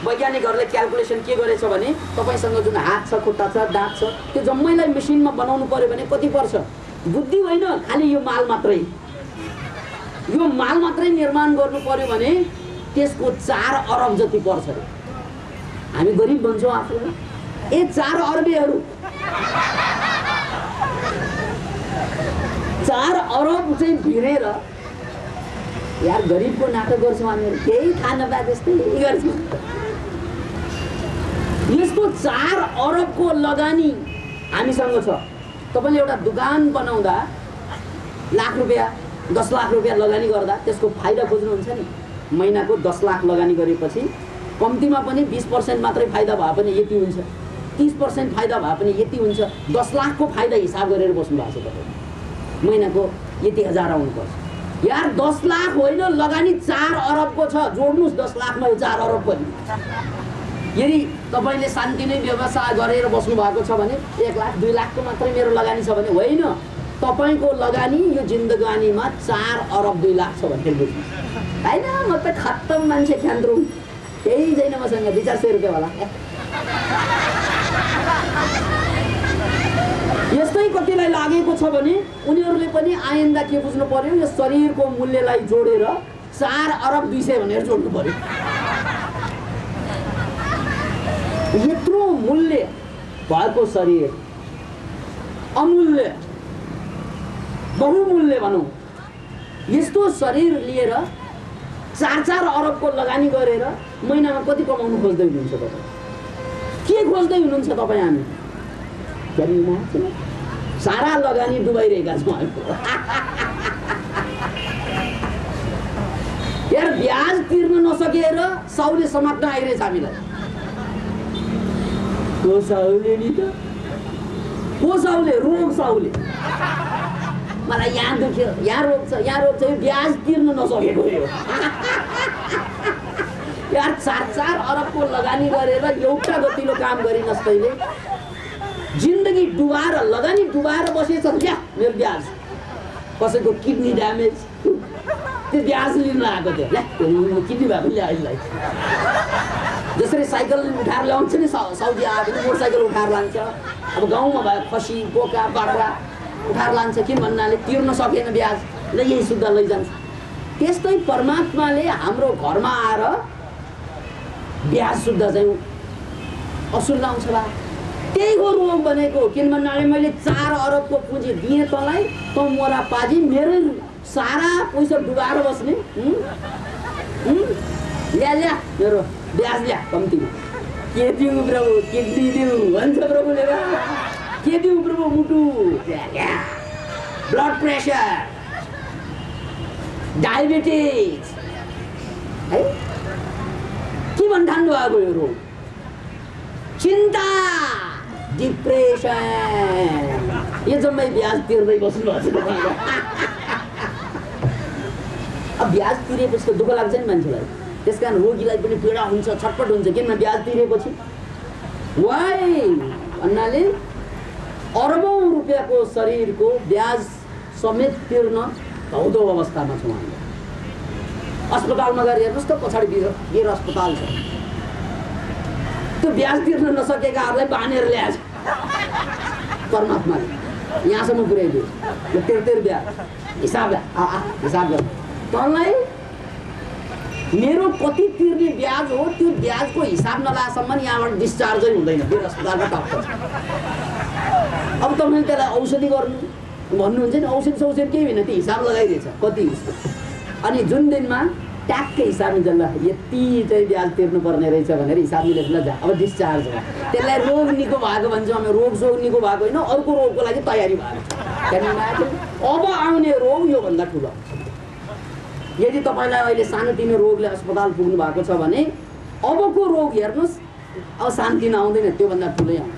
वैज्ञानिकहरूले क्यालकुलेसन के गरेछ भने, तपाईँसँग जुन हात छ, खुट्टा छ, दाँत छ, त्यो जम्मैलाई मेसिनमा बनाउनु पर्यो भने कति पर्छ? बुद्धि होइन, खालि यो माल मात्रै, यो माल मात्रै निर्माण गर्नु पर्यो भने त्यसको 4 अरब जति पर्छ। हामी गरिब भन्छौँ आफूलाई, ए 4 अर्बेहरू 4 अरब चाहिँ भिरेर यार गरिबको नाटक गर्छौँ हामीहरू, केही थाहा नपाए जस्तै गर्छौँ। यसको 4 अरबको लगानी हामीसँग छ। तपाईँले एउटा दुकान बनाउँदा लाख रुपियाँ 10 लाख रुपियाँ लगानी गर्दा त्यसको फाइदा खोज्नुहुन्छ नि। महिनाको 10 लाख लगानी गरेपछि कम्तीमा पनि 20% मात्रै फाइदा भए पनि यति हुन्छ, 30% फाइदा भए पनि यति हुन्छ। 10 लाखको फाइदा हिसाब गरेर बस्नु भएको छ तपाईँ। महिनाको यति हजार आउनुपर्छ। यार 10 लाख होइन, लगानी 4 अरबको छ। जोड्नुहोस् 10 लाखमा 4 अरब पनि। यदि तपाईँले शान्ति नै व्यवसाय गरेर बस्नु भएको छ भने 1 लाख 2 लाखको मात्रै मेरो लगानी छ भने होइन, तपाईँको लगानी यो जिन्दगानीमा 4 अरब 2 लाख छ भने बुझ्नुहोस्। होइन म त खत्तम मान्छे ख्यान्द्रु, केही छैन मसँग, 200-400 रुपियाँ होला। यस्तै कतिलाई लागेको छ भने उनीहरूले पनि आइन्दा के बुझ्नु पर्यो, यो शरीरको मूल्यलाई जोडेर 4 अरब 200 भनेर जोड्नु पर्यो। यत्रो मूल्य भएको शरीर, अमूल्य बहुमूल्य भनौँ, यस्तो शरीर लिएर 4-4 अरबको लगानी गरेर महिनामा कति कमाउनु खोज्दै हुनुहुन्छ तपाईँ? के खोज्दै हुनुहुन्छ तपाईँ? हामी सारा लगानी डुबाइरहेका छौँ। यार ब्याज तिर्न नसकेर साउले समात्न आइरहेछ हामीलाई। को साउले नि त, को साउले? रोग साउले। मलाई यहाँ दुख्यो, यहाँ रोग छ, यहाँ रोग छ, यो ब्याज तिर्न नसकेको यो। यार 4-4 अरबको लगानी गरेर एउटा गतिलो काम गरिनस् तैँले, जिन्दगी डुबाएर लगानी डुबाएर बसेछ। क्या मेरो ब्याज, कसैको किडनी ड्यामेज, त्यो ब्याज लिन आएको थियो। ल्या किडनी भएको ल्याइलाई जसरी साइकल उठाएर ल्याउँछ नि, साउदी आयो भने मोटरसाइकल उठाएर लान्छ। अब गाउँमा भयो खसी बोका बाख्रा उठाएर लान्छ, किन भन्नाले तिर्न सकेन ब्याज, ल यही शुद्ध लैजान्छ। त्यस्तै परमात्माले हाम्रो घरमा आएर ब्याज शुद्ध चाहिँ असुल लाउँछ बा। त्यही हो रोग बनेको। किन भन्नाले मैले 4 अरबको पुँजी दिएँ तँलाई, तँ मोरा पाजी मेरो सारा पैसा डुबाएर बस्ने। ल्या ल्या मेरो ब्याज ल्या कम्तीमा। के दिउँ प्रभु, किडनी दिउँ भन्छ प्रभुले। के दिउँ प्रभु, मुटु, ब्लड प्रेसर, डायबिटिज है, के भन्ठान्नु भएको यो रोग? चिन्ता, डिप्रेसन, यो जम्मै ब्याज तिर्दै बस्नु भएको छ। अब ब्याज तिरेपछि त दुःख लाग्छ नि मान्छेलाई, त्यस कारण रोगीलाई पनि पीडा हुन्छ, छटपट हुन्छ। किन ब्याज तिरेपछि वाइ भन्नाले अरबौं रुपियाँको शरीरको ब्याज समेत तिर्न धौधौ अवस्थामा छौँ हामी। अस्पतालमा गएर हेर्नुहोस् त, पछाडि वीर अस्पताल छ, त्यो ब्याज तिर्न नसकेकाहरूलाई बानेर ल्याएछ परमात्माले, यहाँसम्म पुर्याइदियो। यो तेर ब्याज हिसाब हिसाब गर, तँलाई मेरो कति तिर्ने ब्याज हो त्यो ब्याजको हिसाब नलाएसम्म यहाँबाट डिस्चार्जै हुँदैन, वीर अस्पतालमा टक्क। अब तपाईँले त्यसलाई औषधि गर्नु भन्नुहुन्छ नि, औषधि केही होइन, त्यो हिसाब लगाइदिएछ कति उसको। अनि जुन दिनमा ट्याक्कै हिसाब हुन्छ, ल यति चाहिँ ब्याज तिर्नु पर्ने रहेछ भनेर हिसाब मिलेर ल जा अब डिस्चार्ज हो। त्यसलाई रोग निको भएको भन्छौँ हामी। रोग सोग निको भएको होइन, अर्को रोगको लागि तयारी भएको। अब आउने रोग योभन्दा ठुलो। यदि तपाईँलाई अहिले सानोतिनो रोगले अस्पताल पुग्नु भएको छ भने अबको रोग हेर्नुहोस्, अब शान्ति नआउँदैन, त्योभन्दा ठुलै आउँछ।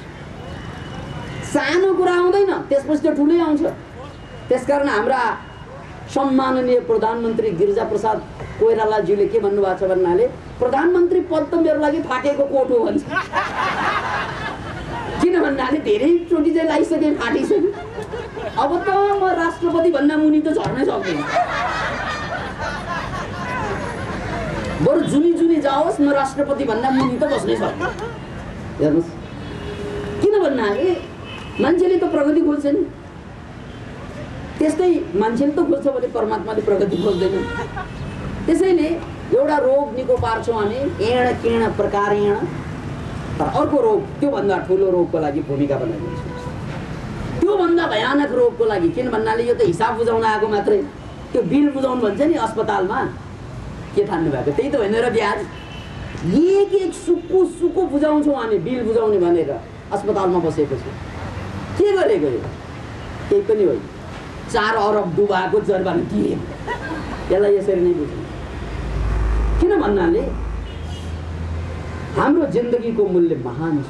सानो कुरा आउँदैन, त्यसपछि त्यो ठुलै आउँछ। त्यसकारण हाम्रा सम्माननीय प्रधानमन्त्री गिरिजाप्रसाद कोइरालाज्यूले के भन्नुभएको छ भन्नाले, प्रधानमन्त्री पद त मेरो लागि फाटेको कोट हो भन्छ। किन भन्नाले धेरैचोटि चाहिँ लागिसके, फाटिसक्यो। अब त म राष्ट्रपति भन्दा मुनि त झर्नै सक्दैन, बरु जुनी जाओस्, म राष्ट्रपति भन्दा मुनि त बस्नै सक्दैन। हेर्नुहोस्, किन भन्नाले मान्छेले त प्रगति खोज्छ नि, त्यस्तै मान्छेले त खोज्छ भने परमात्माले प्रगति खोज्दैन। त्यसैले एउटा रोग निको पार्छौँ हामी, एण किण प्रकारेण तर अर्को रोग, त्योभन्दा ठुलो रोगको लागि भूमिका बनाइदिन्छ। त्योभन्दा भयानक रोगको लागि, किन भन्नाले यो त हिसाब बुझाउन आएको मात्रै, त्यो बिल बुझाउनु भन्छ नि अस्पतालमा, के ठान्नु भएको त्यही त होइन र ब्याज। एक एक सुक्कु सुक्कु बुझाउँछौँ हामी बिल बुझाउने भनेर अस्पतालमा बसेपछि। के गरेको यो? केही पनि होइन, 4 अरब डुबाएको जरिवाना दिए। यसलाई यसरी नै बुझ्नु। किन भन्नाले हाम्रो जिन्दगीको मूल्य महान छ।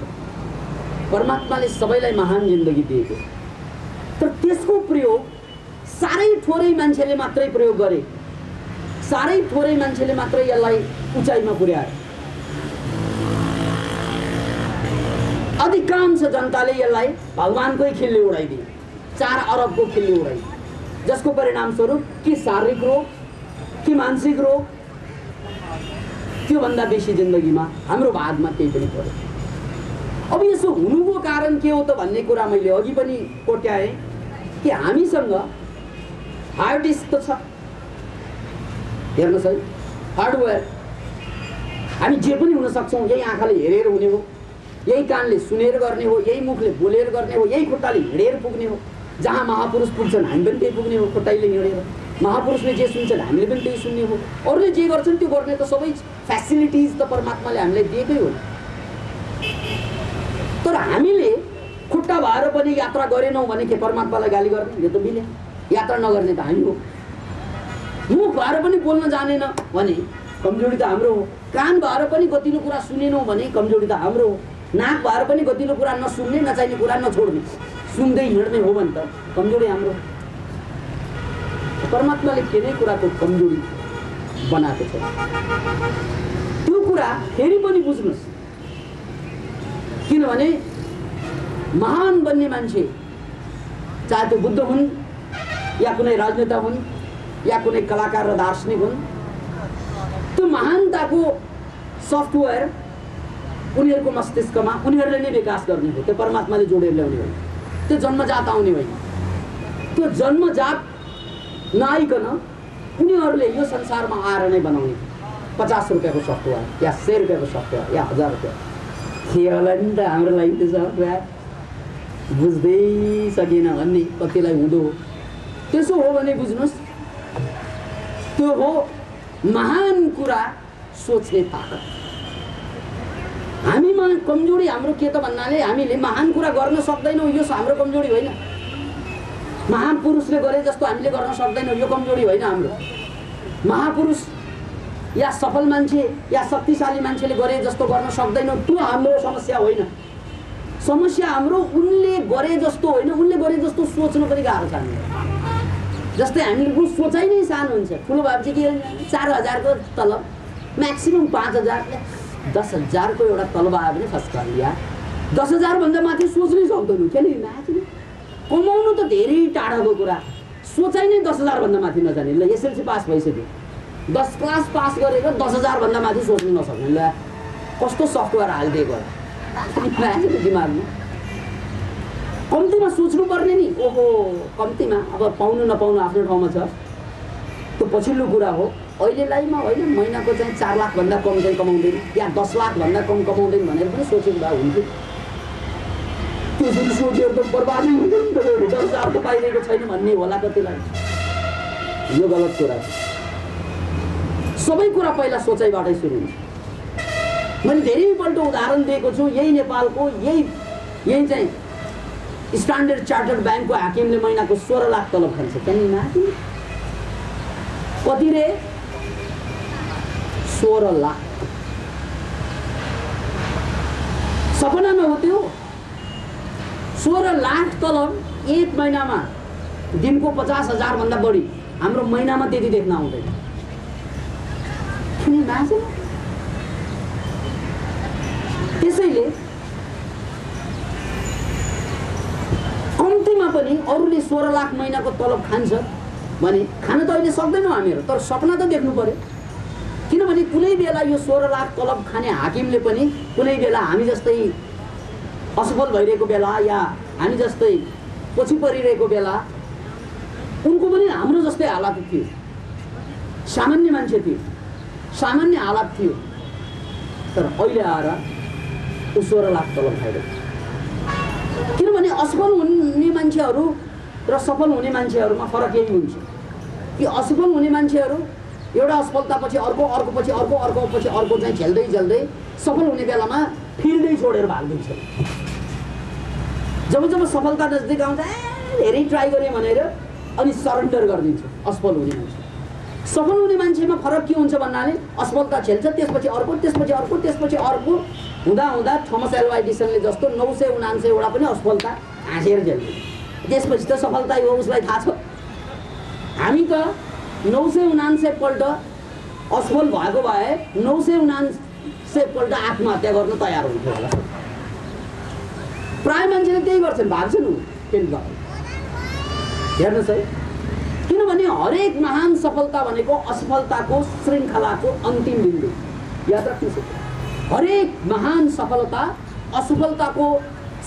परमात्माले सबैलाई महान जिन्दगी दिएको, तर त्यसको प्रयोग साह्रै थोरै मान्छेले मात्रै प्रयोग गरे, साह्रै थोरै मान्छेले मात्रै यसलाई उचाइमा पुर्याए। अधिकांश जनताले यसलाई भगवानकै खिल्ली उडाइदिए, 4 अरबको खिल्ली उडाइदिए, जसको परिणामस्वरूप कि शारीरिक रोग कि मानसिक रोग, त्योभन्दा बेसी जिन्दगीमा हाम्रो भागमा केही पनि पर्यो। अब यसो हुनुको कारण के हो त भन्ने कुरा मैले अघि पनि कोट्याएँ कि हामीसँग हार्ड डिस्क त छ, हेर्नुहोस् है, हार्डवेयर। हामी जे पनि हुन सक्छौँ, यही आँखाले हेरेर हुने हो, यही कानले सुनेर गर्ने हो, यही मुखले बोलेर गर्ने हो, यही खुट्टाले हिँडेर पुग्ने हो। जहाँ महापुरुष पुग्छन् हामी पनि त्यही पुग्ने हो, खुट्टाले हिँडेर। महापुरुषले जे सुन्छन् हामीले पनि त्यही सुन्ने हो। अरूले जे गर्छन् त्यो गर्ने त सबै फेसिलिटिज त परमात्माले हामीलाई दिएकै हो। तर हामीले खुट्टा भएर पनि यात्रा गरेनौँ भने के परमात्मालाई गाली गर्ने? यो त मिल्यो। यात्रा नगर्ने त हामी हो। मुख भएर पनि बोल्न जानेन भने कमजोरी त हाम्रो हो। कान भएर पनि गतिलो कुरा सुनेनौँ भने कमजोरी त हाम्रो हो। नाक भएर पनि गतिलो कुरा नसुन्ने, नचाहिने कुरा नछोड्ने, सुन्दै हिँड्ने हो भने त कमजोरी हाम्रो। परमात्माले केही कुराको कमजोरी बनाएको छ। त्यो कुरा फेरि पनि बुझ्नुहोस्, किनभने महान बन्ने मान्छे, चाहे त्यो बुद्ध हुन् या कुनै राजनेता हुन् या कुनै कलाकार र दार्शनिक हुन्, त्यो महानताको सफ्टवेयर उनीहरूको मस्तिष्कमा उनीहरूले नै विकास गर्ने हो। त्यो परमात्माले जोडेर ल्याउने होइन, त्यो जन्मजात आउने होइन। त्यो जन्मजात नआइकन उनीहरूले यो संसारमा आएर नै बनाउने। 50 रुपियाँको सफ्टवेयर या 100 रुपियाँको सफ्टवेयर या 1000 रुपियाँ के होला नि त हाम्रो लागि त्यो सफ्टवेयर बुझ्दै सकेन भन्ने कतिलाई हुँदो हो। त्यसो हो भने बुझ्नुहोस्, त्यो हो महान कुरा सोच्ने ताकत। हामीमा कमजोरी हाम्रो के त भन्नाले हामीले महान कुरा गर्न सक्दैनौँ, यो हाम्रो कमजोरी होइन। महापुरुषले गरे जस्तो हामीले गर्न सक्दैनौँ, यो कमजोरी होइन हाम्रो। महापुरुष या सफल मान्छे या शक्तिशाली मान्छेले गरे जस्तो गर्न सक्दैनौँ, त्यो हाम्रो समस्या होइन। समस्या हाम्रो उनले गरे जस्तो होइन, उनले गरे जस्तो सोच्नु पनि गाह्रो छ हामीलाई। जस्तै हामीले सोचाइ नै सानो हुन्छ। ठुलो भएपछि के 4000 को तलब, म्याक्सिमम् 5000, 10,000 को एउटा तलब आयो भने फर्स्ट कर लिया। 10,000 भन्दा माथि सोच्नै सक्दैनौँ। किन म्याक्सिमम् कमाउनु त धेरै टाढाको कुरा, सोचाइ नै 10,000 भन्दा माथि नजाने। ल एसएलसी पास भइसक्यो, 10 क्लास पास गरेर 10,000 भन्दा माथि सोच्नु नसक्ने। ल कस्तो सफ्टवेयर हालिदिएको होला दिमागमा। कम्तीमा सोच्नु पर्ने नि। ओहो कम्तीमा, अब पाउनु नपाउनु आफ्नो ठाउँमा छ, त्यो पछिल्लो कुरा हो। अहिलेलाईमा होइन, महिनाको चाहिँ 4 लाख भन्दा कम चाहिँ कमाउँदैन या 10 लाख भन्दा कम कमाउँदैन भनेर पनि सोचेको भए हुन्थ्यो। त्यसरी सोचेर त बर्बादै हुन्थ्यो नि त। 10,000 त पाइरहेको छैन भन्ने होला कतिलाई। यो गलत कुरा हो। सबै कुरा पहिला सोचाइबाटै सुरु हुन्छ। मैले धेरैपल्ट उदाहरण दिएको छु। यही नेपालको यही चाहिँ स्ट्यान्डर्ड चार्टर्ड ब्याङ्कको हाकिमले महिनाको 16 लाख तलब खान्छ। त्यहाँनिर कति रे? 16 लाख। सपना नहोत्यो 16 लाख तलब एक महिनामा, दिनको 50,000 भन्दा बढी। हाम्रो महिनामा त्यति देख्न आउँदैन। त्यसैले कम्तीमा पनि अरूले 16 लाख महिनाको तलब खान्छ भने खान त अहिले सक्दैनौँ हामीहरू, तर सपना त देख्नु पर्यो। किनभने कुनै बेला यो 16 लाख तलब खाने हाकिमले पनि कुनै बेला हामी जस्तै असफल भइरहेको बेला या हामी जस्तै पछि परिरहेको बेला उनको पनि हाम्रो जस्तै हालत थियो। सामान्य मान्छे थियो, सामान्य हालत थियो। तर अहिले आएर ऊ 16 लाख तलब खाइरहेको छ। किनभने असफल हुने मान्छेहरू र सफल हुने मान्छेहरूमा फरक यही हुन्छ कि असफल हुने मान्छेहरू एउटा असफलतापछि अर्को, अर्कोपछि अर्को, अर्कोपछि अर्को चाहिँ झेल्दै झेल्दै सफल हुने बेलामा फिल्डै छोडेर भाग्दिन्छ। जब जब सफलता नजिक आउँछ धेरै ट्राई गरेँ भनेर अनि सरेन्डर गरिदिन्छ असफल हुने मान्छे। सफल हुने मान्छेमा फरक के हुन्छ भन्नाले असफलता झेल्छ, त्यसपछि अर्को, त्यसपछि अर्को, त्यसपछि अर्को हुँदा हुँदा थोमस एल्वा एडिसनले जस्तो 999 वटा पनि असफलता हाँसेर झेल्छ। त्यसपछि त सफलता हो उसलाई थाहा छ। हामी त 999 पल्ट असफल भएको भए 999 पल्ट आत्महत्या गर्न तयार हुन्थ्यो होला। प्राय मान्छेले त्यही गर्छन्, भाग्छन् हेर्नुहोस् है। किनभने हरेक महान सफलता भनेको असफलताको श्रृङ्खलाको अन्तिम बिन्दु। याद राख्नुहोस्, हरेक महान सफलता असफलताको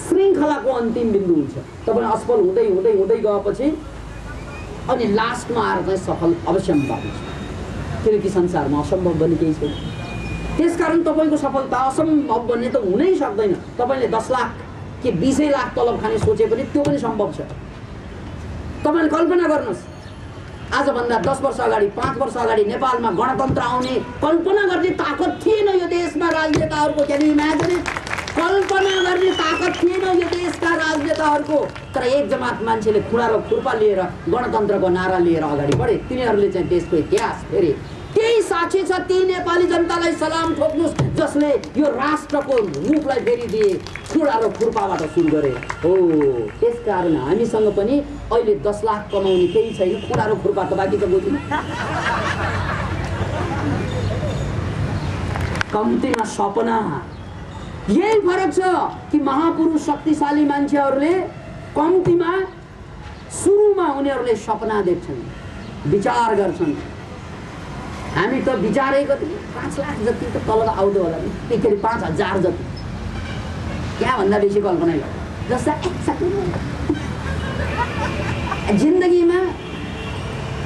श्रृङ्खलाको अन्तिम बिन्दु हुन्छ। तपाईँ असफल हुँदै हुँदै हुँदै गएपछि अनि लास्टमा आएर चाहिँ सफल अवश्य पाउनुहुन्छ, किनकि संसारमा असम्भव भन्ने केही छैन। त्यसकारण तपाईँको सफलता असम्भव भन्ने त हुनै सक्दैन। तपाईँले 10 लाख कि 20 लाख तलब खाने सोचे पनि त्यो पनि सम्भव छ। तपाईँले कल्पना गर्नुहोस्, आजभन्दा 10 वर्ष अगाडि, 5 वर्ष अगाडि नेपालमा गणतन्त्र आउने कल्पना गर्ने ताकत थिएन यो देशमा राजनेताहरूको। Can you imagine it? कल्पना गर्ने ताकत थिएन यो देशका राजनेताहरूको। तर एक जमात मान्छेले खुँडा र खुर्पा लिएर गणतन्त्रको नारा लिएर अगाडि बढे। तिनीहरूले चाहिँ देशको इतिहास फेरे। त्यही साक्षी छ। ती नेपाली जनतालाई सलाम ठोक्नुहोस् जसले यो राष्ट्रको मुखलाई फेरिदिए, खुँडा र खुर्पाबाट सुरु गरे हो। त्यसकारण हामीसँग पनि अहिले 10 लाख कमाउने केही छैन, खुँडा र खुर्पा त बाँकी त बुझ्नु। कम्तीमा सपना। यही फरक छ कि महापुरुष शक्तिशाली मान्छेहरूले कम्तीमा सुरुमा उनीहरूले सपना देख्छन्, विचार गर्छन्। हामी त विचारै कति 5 लाख जति त तलब आउँदो होला नि, के अरे 5000 जति, त्यहाँभन्दा बेसी कल्पना गर्छ। जस्ता जिन्दगीमा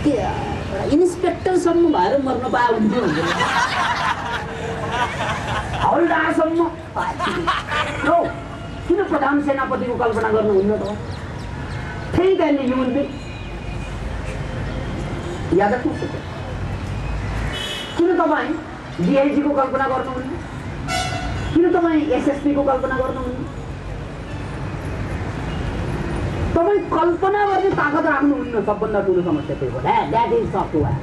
के इन्सपेक्टरसम्म भएर मर्न पाए हुन्थ्यो, हवलदारसम्म। किन प्रधान सेनापतिको कल्पना गर्नुहुन्न त? त्यही त ह्युमन बिङ। याद राख्नुहोस्, किन तपाईँ डिआइजीको कल्पना गर्नुहुन्न? किन तपाईँ एसएसपीको कल्पना गर्नुहुन्न? तपाईँ कल्पना गर्ने ताकत राख्नुहुन्न। सबभन्दा ठुलो समस्या त्यही हो। That is software.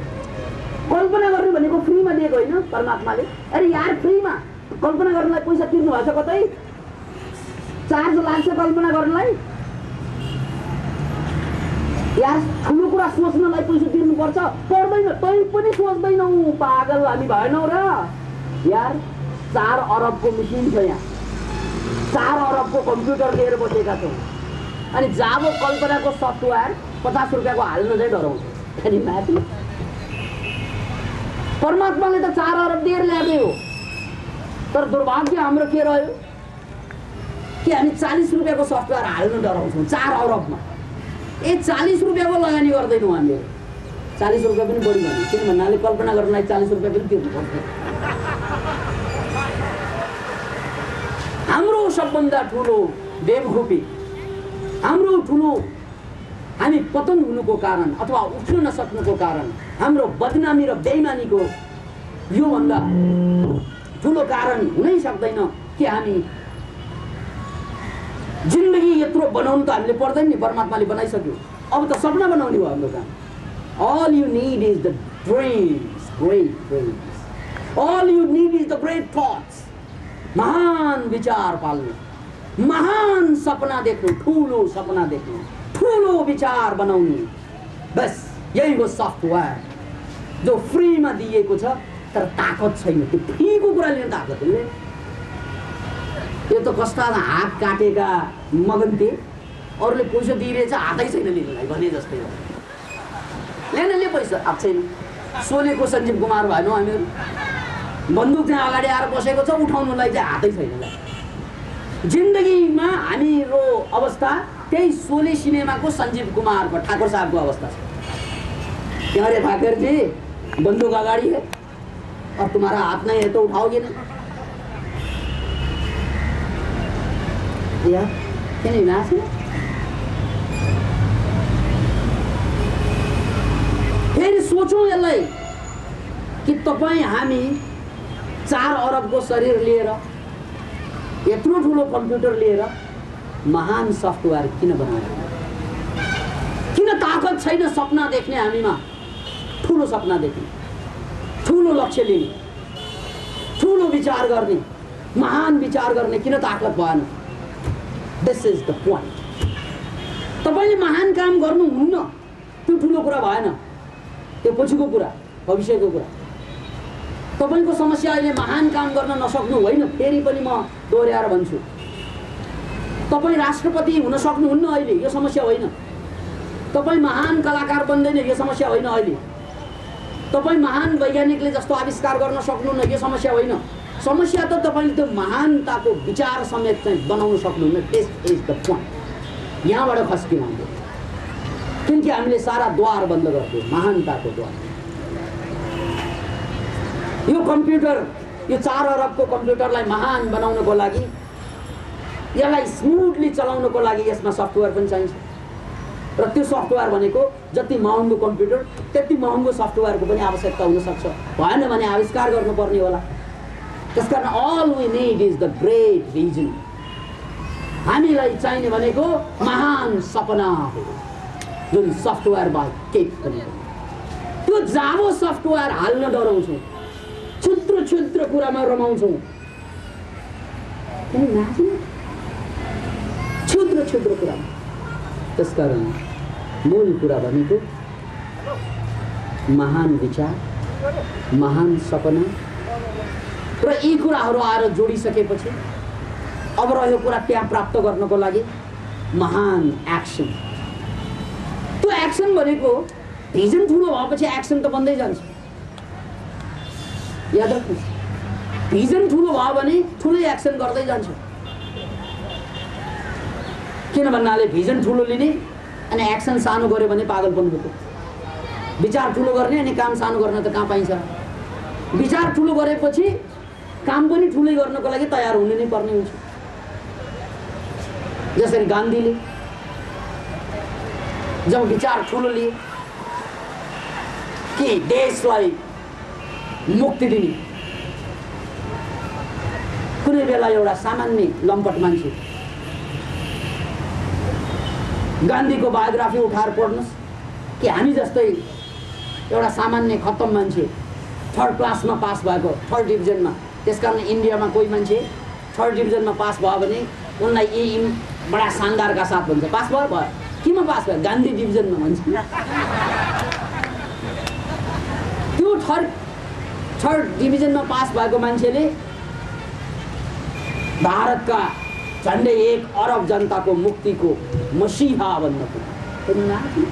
कल्पना गर्नु भनेको फ्रीमा दिएको होइन परमात्माले। अरे यार, फ्रीमा कल्पना गर्नलाई पैसा तिर्नु भएको छ, कतै चार्ज लाग्छ कल्पना गर्नलाई? यार, ठुलो कुरा सोच्नलाई पैसा तिर्नुपर्छ, पर्दैन। तै पनि सोच्दैनौ, पागल हामी भएनौ र यार। 4 अरबको मेसिन छ यहाँ, 4 अरबको कम्प्युटर लिएर बसेका छौँ, अनि जाबो कल्पनाको सफ्टवेयर 50 रुपियाँको हाल्न चाहिँ डराउँछ। अनि माथि परमात्माले त 4 अरब दिएर ल्याए हो। तर दुर्भाग्य हाम्रो के रह्यो कि हामी 40 रुपियाँको सफ्टवेयर हाल्न डराउँछौँ 4 अरबमा। 40 रुपियाँको लगानी गर्दैनौँ हामीले। 40 रुपियाँ पनि बढी भन्यो, किन भन्नाले कल्पना गर्नलाई 40 रुपियाँ पनि तिर्नुपर्छ। हाम्रो सबभन्दा ठुलो बेवकुफी, हाम्रो ठुलो हामी पतन हुनुको कारण अथवा उठ्न नसक्नुको कारण, हाम्रो बदनामी र बेइमानीको योभन्दा ठुलो कारण हुनै सक्दैन कि हामी जिन्दगी यत्रो बनाउनु त हामीले पर्दैन नि, परमात्माले बनाइसक्यो। अब त सपना बनाउने हो हाम्रो काम। All you need is the dreams, great dreams. All you need is the great thoughts. महान विचार पाल्नु, महान सपना देख्नु, ठुलो सपना देख्नु, ठुलो विचार बनाउनु। बस यही हो सफ्टवेयर जो फ्रीमा दिएको छ, तर ताकत छैन। त्यो फ्रीको कुरा लिने ताकत हुँदैन। यो त कस्ता हात काटेका मगन्ते, अरूले पैसा दिइरहेछ, हातै छैन लिनलाई भने जस्तै हो। ले पैसा हात छैन। सोलेको सञ्जीव कुमार भएनौँ हामीहरू। बन्दुक चाहिँ अगाडि आएर बसेको छ, उठाउनुलाई चाहिँ हातै छैन। जिन्दगीमा हाम्रो अवस्था त्यही सोले सिनेमाको सञ्जीव कुमारको, ठाकुर साहबको अवस्था छ। क्या रे ठाकुर जी, बंदूक अगाड़ी है और तुम्हारा हाथ नहीं है तो उठाओगे नहीं। या किन इमेजिन फेरि सोचौँ यसलाई कि तपाईँ हामी 4 अरबको शरीर लिएर यत्रो ठुलो कम्प्युटर लिएर महान सफ्टवेयर किन बनायो? किन ताकत छैन सपना देख्ने हामीमा? ठुलो सपना देख्ने, ठुलो लक्ष्य लिने, ठुलो विचार गर्ने, महान विचार गर्ने किन ताकत भएन? This is the point. तपाईले महान काम गर्नुहुन्न, त्यो ठुलो कुरा भएन, त्यो पछिको कुरा, भविष्यको कुरा। तपाईको समस्या अहिले महान काम गर्न नसक्नु होइन। फेरि पनि म दोहोर्याएर भन्छु, तपाईँ राष्ट्रपति हुन सक्नुहुन्न अहिले, यो समस्या होइन। तपाईँ महान कलाकार बन्दैन, यो समस्या होइन अहिले। तपाईँ महान वैज्ञानिकले जस्तो आविष्कार गर्न सक्नुहुन्न, यो समस्या होइन। समस्या त तपाईँले त्यो महानताको विचार समेत चाहिँ बनाउन सक्नुहुन्न। This is the point. यहाँबाट खस्किनु हुन्थ्यो, किनकि हामीले सारा द्वार बन्द गर्थ्यौँ, महानताको द्वार। यो कम्प्युटर, यो 4 अरबको कम्प्युटरलाई महान बनाउनको लागि, यसलाई स्मुथली चलाउनको लागि यसमा सफ्टवेयर पनि चाहिन्छ। र त्यो सफ्टवेयर भनेको जति महँगो कम्प्युटर त्यति महँगो सफ्टवेयरको पनि आवश्यकता हुन सक्छ। भएन भने आविष्कार गर्नुपर्ने होला। त्यसकारण all we need is the great vision. हामीलाई चाहिने भनेको महान सपना हो, जुन सफ्टवेयरबाट केही पनि। त्यो जावो सफ्टवेयर हाल्न डराउँछौँ, क्षुद्र क्षुद्र कुरामा रमाउँछौँ। क्षुद्र क्षुद्र कुरामा। त्यसकारण मूल कुरा भनेको महान विचार, महान सपना र यी कुराहरू आएर जोडिसकेपछि अब रह्यो कुरा त्यहाँ प्राप्त गर्नको लागि महान एक्सन। त्यो एक्सन भनेको भिजन ठुलो भएपछि एक्सन त बन्दै जान्छ। याद राख्नु, भिजन ठुलो भयो भने ठुलै एक्सन गर्दै जान्छ। किन भन्नाले भिजन ठुलो लिने अनि एक्सन सानो गर्यो भने पागलपन हो। विचार ठुलो गर्ने अनि काम सानो गर्न त कहाँ पाइन्छ? विचार ठुलो गरेपछि काम पनि ठुलै गर्नको लागि तयार हुनु नै पर्ने हुन्छ। जसरी गान्धीले जब विचार ठुलो लिए कि देशलाई मुक्ति दिने, कुनै बेला एउटा सामान्य लम्पट मान्छे गान्धीको बायोग्राफी उठाएर पढ्नुहोस् कि हामी जस्तै एउटा सामान्य खत्तम मान्छे 3rd क्लासमा पास भएको, 3rd डिभिजनमा। त्यसकारण इन्डियामा कोही मान्छे 3rd डिभिजनमा पास भयो भने उनलाई यी बडा शानदारका साथ भन्छ, पास भयो भयो। केमा पास भयो? गान्धी डिभिजनमा भन्छ। त्यो 3rd डिभिजनमा पास भएको मान्छेले भारतका झन्डै 1 अरब जनताको मुक्तिको मसीहा बन्न पुग्यो।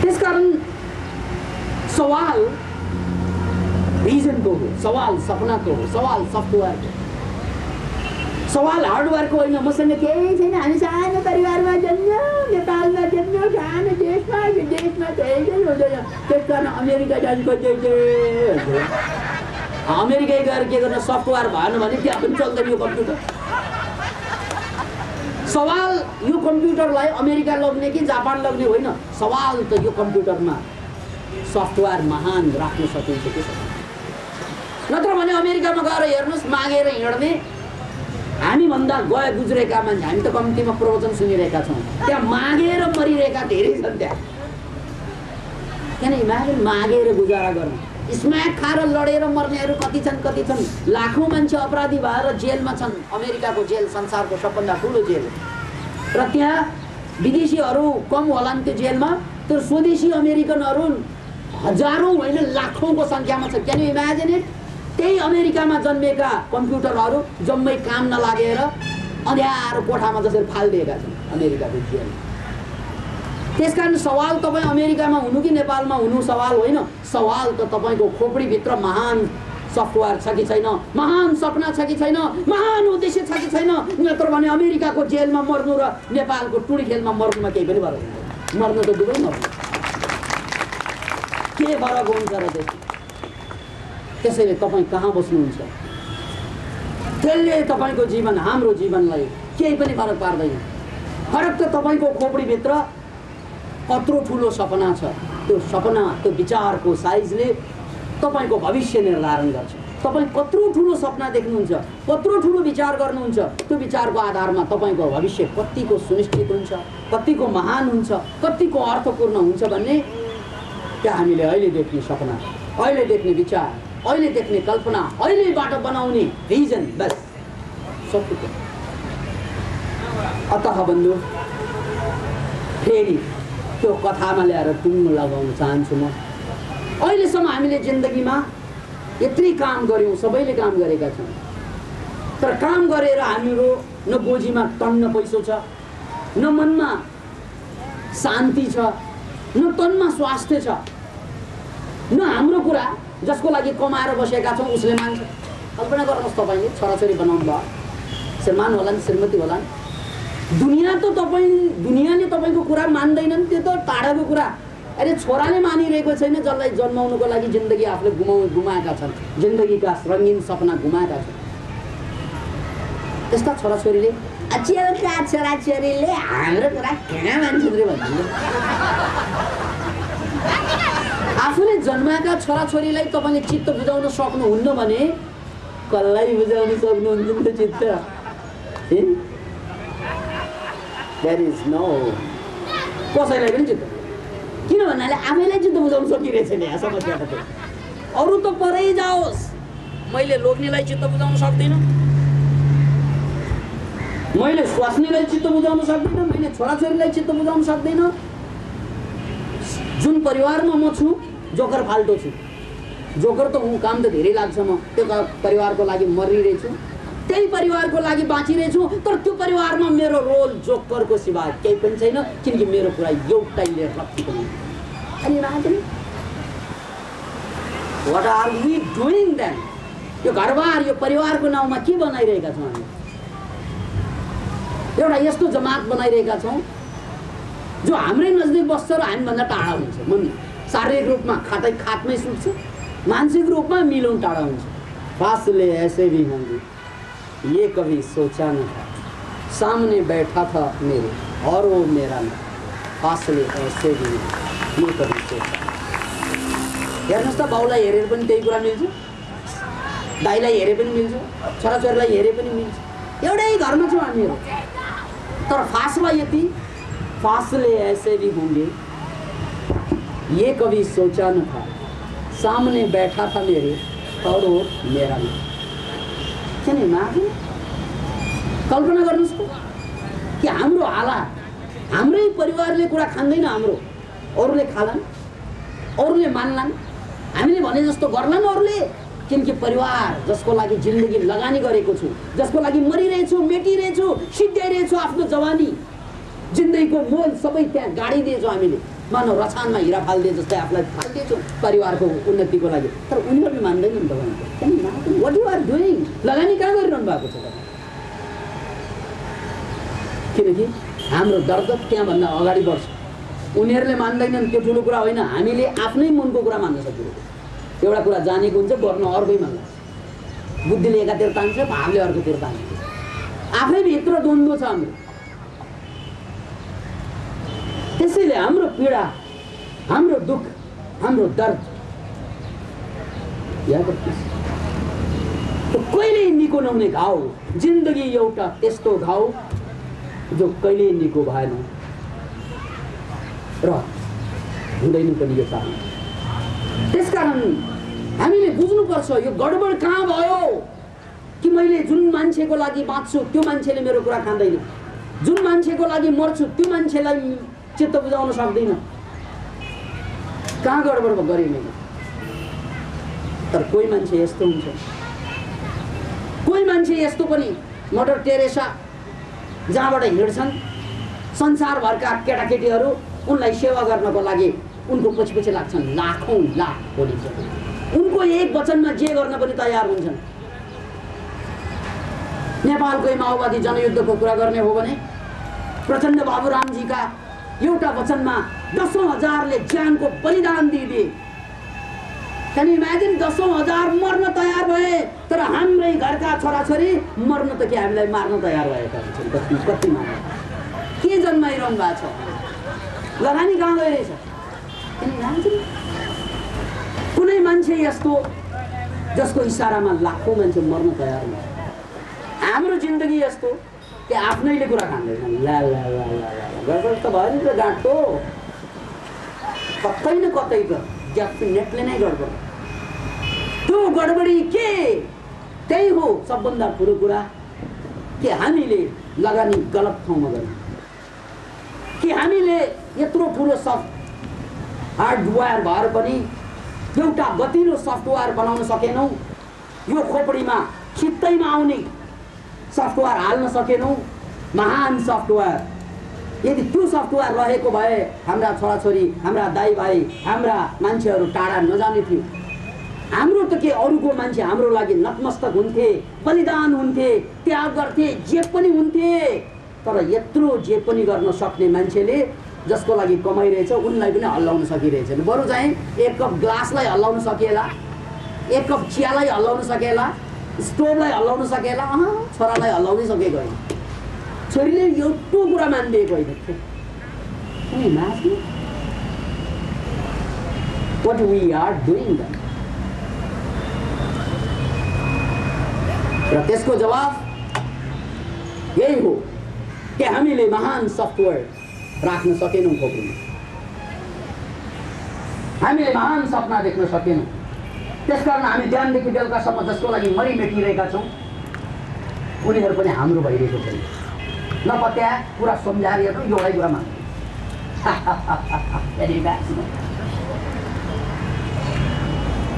त्यसकारण सवाल भिजनको हो, सवाल सपनाको हो, सवाल सफ्टवेयरको, सवाल हार्डवेयरको होइन। मसँग केही छैन, हामी सानो परिवारमा जन्म्यौँ, नेपालमा जन्म्यौँ, सानो देशमा, यो देशमा केही हुँदैन, त्यसकारण अमेरिका जानु खोजेको। अमेरिकै गएर के गर्न? सफ्टवेयर भएन भने त्यहाँ पनि चल्दैन यो कम्प्युटर। सवाल यो कम्प्युटरलाई अमेरिका लग्ने कि जापान लग्ने होइन। सवाल त यो कम्प्युटरमा सफ्टवेयर महान राख्न सकिन्छ कि सक्दैन। नत्र भने अमेरिकामा गएर हेर्नुहोस्, मागेर हिँड्ने हामीभन्दा गए गुज्रेका मान्छे, हामी त कम्तीमा प्रवचन सुनिरहेका छौँ, त्यहाँ मागेर मरिरहेका धेरै छन्। त्यहाँ किन इमेजिन मागेर गुजारा गर्ने, स्म्याक खाएर लडेर मर्नेहरू कति छन्। लाखौँ मान्छे अपराधी भएर जेलमा छन्। अमेरिकाको जेल संसारको सबभन्दा ठुलो जेल र त्यहाँ विदेशीहरू कम होलान् त्यो जेलमा, तर स्वदेशी अमेरिकनहरू हजारौँ होइन लाखौँको सङ्ख्यामा छ। Can you imagine it? त्यही अमेरिकामा जन्मेका कम्प्युटरहरू जम्मै काम नलागेर अँध्यारो कोठामा जसरी फालिदिएका छन् अमेरिकाको जेल। त्यसकारण सवाल तपाईँ अमेरिकामा हुनु कि नेपालमा हुनु सवाल होइन। सवाल त तपाईँको खोपडीभित्र महान सफ्टवेयर छ कि छैन, महान सपना छ कि छैन, महान उद्देश्य छ कि छैन। नत्र भने अमेरिकाको जेलमा मर्नु र नेपालको टुडी खेलमा मर्नुमा केही पनि फरक हुँदैन। मर्नु त दुवै मर्नु, के फरक हुन्छ र त्यसैले तपाईँ कहाँ बस्नुहुन्छ? त्यसले तपाईको जीवन हाम्रो जीवनलाई केही पनि फरक पार्दैन। फरक त तपाईको खोपडीभित्र कत्रो ठुलो सपना छ, त्यो सपना त्यो विचारको साइजले तपाईको भविष्य निर्धारण गर्छ। तपाई कत्रो ठुलो सपना देख्नुहुन्छ, कत्रो ठुलो विचार गर्नुहुन्छ, त्यो विचारको आधारमा तपाईको भविष्य कतिको सुनिश्चित हुन्छ, कतिको महान हुन्छ, कतिको अर्थपूर्ण हुन्छ भन्ने त्यो हामीले अहिले देख्ने सपना, अहिले देख्ने विचार, अहिले देख्ने कल्पना, अहिलेबाट बनाउने भिजन, बस सबै। अतः बन्धु फेरि त्यो कथामा ल्याएर टुङ्गो लगाउन चाहन्छु म। अहिलेसम्म हामीले जिन्दगीमा यत्रै काम गर्यौँ, सबैले काम गरेका छौँ, तर काम गरेर हाम्रो न गोजीमा टन्न पैसो छ, न मनमा शान्ति छ, न तनमा स्वास्थ्य छ, न हाम्रो कुरा जसको लागि कमाएर बसेका छौँ उसले मान्छ। कल्पना गर्नुहोस्, तपाईँले छोराछोरी बनाउनु भयो, श्रीमान होला नि, श्रीमती होला नि, दुनियाँ त दुनियाँले तपाईँको कुरा मान्दैनन्, त्यो त टाढाको कुरा। अरे छोराले मानिरहेको छैन, जसलाई जन्माउनुको लागि जिन्दगी आफूले गुमाएका छन्, जिन्दगीका रङ्गीन सपना गुमाएका छन्। त्यस्ता छोराछोरीले अचेलका छोराछोरीले हाम्रो कुरा कहाँ मान्छन् रे भन्नु। आफूले जन्माएका छोराछोरीलाई तपाईँले चित्त बुझाउन सक्नुहुन्न भने कसलाई बुझाउन सक्नुहुन्छ त चित्त? There is no कसैलाई पनि चित्त, किन भन्नाले आफैलाई चित्त बुझाउन सकिरहेछ नि। यहाँ समस्या त अरू त परै जाओस्, मैले लोग्नेलाई चित्त बुझाउन सक्दिनँ, मैले स्वास्नीलाई चित्त बुझाउन सक्दिनँ, मैले छोराछोरीलाई चित्त बुझाउन सक्दिनँ। जुन परिवारमा म छु जोकर फाल्टो छु, जोकर त हुँ, काम त धेरै लाग्छ, म त्यो परिवारको लागि मरिरहेछु, त्यही परिवारको लागि बाँचिरहेछु, तर त्यो परिवारमा मेरो रोल जोकरको सिवाय केही पनि छैन, किनकि मेरो कुरा एउटैले रक्ति पनि। अनि imagine what are we doing then? यो घरबार, यो परिवारको नाउँमा के बनाइरहेका छौँ हामी? एउटा यस्तो जमात बनाइरहेका छौँ जो हाम्रै नजिक बस्छ र हामीभन्दा टाढा हुन्छ। मन शारीरिक रूपमा खातमै सुत्छ, मानसिक रूपमा मिलौँ टाढा हुन्छ। फासले ऐसे भी होंगे ये कभी सोचा न था, सामने बैठा था मेरे और वो मेरा न, फासले ऐसे भी ये कभी सोचा। हेर्नुहोस् त, बाउलाई हेरेर पनि त्यही कुरा मिल्छ, दाइलाई हेरे पनि मिल्छ, छोराछोरीलाई हेरे पनि मिल्छ, एउटै घरमा छौँ हामीहरू। तर फासला यति, फासले ऐसे भी होंगे ये कभी सोचा न था, सामने बैठा था मेरे और वो मेरा न। किन मागे कल्पना गर्नुहोस् कि हाम्रो हालत, हाम्रै परिवारले कुरा खाँदैन, हाम्रो अरूले खालान्, अरूले मान्लान्, हामीले भने जस्तो गर्लान् अरूले, किनकि परिवार जसको लागि जिन्दगी लगानी गरेको छु, जसको लागि मरिरहेछु, मेटिरहेछु, सिद्ध्याइरहेछु, आफ्नो जवानी जिन्दगीको मोल सबै त्यहाँ गाडिदिएछौँ हामीले, मानव रछानमा हिरा फालिदिए जस्तै आफूलाई फालिदिएछौँ परिवारको उन्नतिको लागि। तर उनीहरूले मान्दैनन् तपाईँको। What you are doing? लगानी कहाँ गरिरहनु भएको छ? किनकि हाम्रो दर्द त्यहाँभन्दा अगाडि बढ्छ। उनीहरूले मान्दैनन्, त्यो ठुलो कुरा होइन, हामीले आफ्नै मनको कुरा मान्न सकिरहेको। एउटा कुरा जानेको हुन्छ, गर्न अर्कै मान्ला, बुद्धिले एकातिर तान्छ, भावले अर्कोतिर तान्छ, आफै भित्र द्वन्द्व छ हाम्रो। त्यसैले हाम्रो पीडा, हाम्रो दुःख, हाम्रो दर्द याद राख्नुहोस्, कहिले निको नहुने घाउ। जिन्दगी एउटा त्यस्तो घाउ जो कहिले निको भएन र हुँदैन पनि यो कारण। त्यसकारण हामीले बुझ्नुपर्छ यो गडबड कहाँ भयो कि मैले जुन मान्छेको लागि बाँच्छु त्यो मान्छेले मेरो कुरा खाँदैन, जुन मान्छेको लागि मर्छु त्यो मान्छेलाई चित्त बुझाउन सक्दैन। कहाँ गडबड गरेँ मैले? तर कोही मान्छे यस्तो हुन्छ, कोही मान्छे यस्तो पनि, मदर टेरेसा जहाँबाट हिँड्छन् संसारभरका केटाकेटीहरू उनलाई सेवा गर्नको लागि उनको पछि पछि लाग्छन्, लाखौं लाख भोलि उनको एक वचनमा जे गर्न पनि तयार हुन्छन्। नेपालकै माओवादी जनयुद्धको कुरा गर्ने हो भने प्रचण्ड बाबुरामजीका एउटा वचनमा 10,000ले ज्यानको बलिदान दिए। Can you imagine 10,000 मर्न तयार भए तर हाम्रै घरका छोराछोरी मर्न त के हामीलाई मार्न तयार भएका हुन्छन् कति मार्न के जन्माइरहनु भएको छ लगानी कहाँ गइरहेछ कुनै मान्छे यस्तो जसको इशारामा लाखौं मान्छे मर्न तयार हुन्छ हाम्रो जिन्दगी यस्तो कि आफ्नैले कुरा खाँदैन ला ला ला ला गडबड त भयो नि त गाँठो कतै न कतै त डेफिनेटली नै गडबड त्यो गडबडी के त्यही हो सबभन्दा ठुलो कुरा कि हामीले लगानी गलत ठाउँमा गर्यौं कि हामीले यत्रो ठुलो हार्डवेयर भएर पनि एउटा गतिलो सफ्टवेयर बनाउन सकेनौं यो खोपडीमा छिट्टैमा आउने सफ्टवेयर हाल्न सकेनौं महान सफ्टवेयर यदि त्यो सफ्टवेयर रहेको भए हाम्रा छोराछोरी हाम्रा दाइभाइ हाम्रा मान्छेहरू टाढा नजाने थियो हाम्रो त के अरूको मान्छे हाम्रो लागि नतमस्तक हुन्थे बलिदान हुन्थे त्याग गर्थे जे पनि हुन्थे तर यत्रो जे पनि गर्न सक्ने मान्छेले जसको लागि कमाइरहेछ उनलाई पनि हल्लाउन सकिरहेछन् बरु चाहिँ एक कप ग्लासलाई हल्लाउन सकेला एक कप चियालाई हल्लाउन सकेला स्टोभलाई हल्लाउन सकेला छोरालाई हल्लाउनै सकेको होइन छोरीले एउटा कुरा मान्दिएको होइन What we are doing then? र त्यसको जवाफ यही हो कि हामीले महान सफ्टवेयर राख्न सकेनौं खोपडीमा हामीले महान सपना देख्न सकेनौं त्यसकारण हामी बिहानदेखि बेलुकासम्म जसको लागि मरिमेटिरहेका छौं उनीहरू पनि हाम्रो भइरहेको छैन नपत्या कुरा सम्झाएर हेर्नु एउटै कुरा मान्नु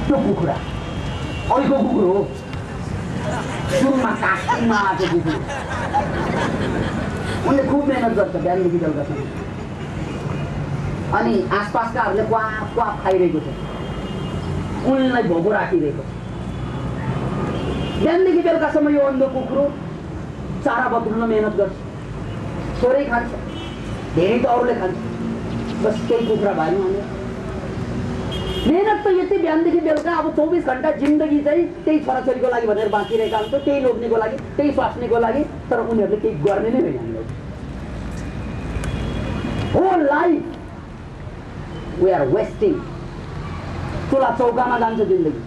त्यो कुखुरा अहिलेको कुकुर हो सुरुमा कास्टिङमा आएको कुकुर उनले खूब मेहनत गर्छ बिहानदेखि बेलुकासम्म अनि आसपासकाहरूले क्वाप क्वाप खाइरहेको छ उनलाई भोको राखिरहेको बिहानदेखि बेलुकासम्म यो अन्धो कुकुर चारा बटुल्न मेहनत गर्छ थोरै खान्छ धेरै त अरूले खान्छ बस केही कुखुरा भएन भने मेहनत त यति बिहानदेखि बेलुका अब 24 घण्टा जिन्दगी चाहिँ त्यही छोराछोरीको लागि भनेर बाँचिरहेका हुन्छ त्यही लोग्नेको लागि त्यही स्वास्नीको लागि तर उनीहरूले केही गर्ने नै होइन हामीलाई whole life we are wasting चुला चौकामा जान्छ जिन्दगी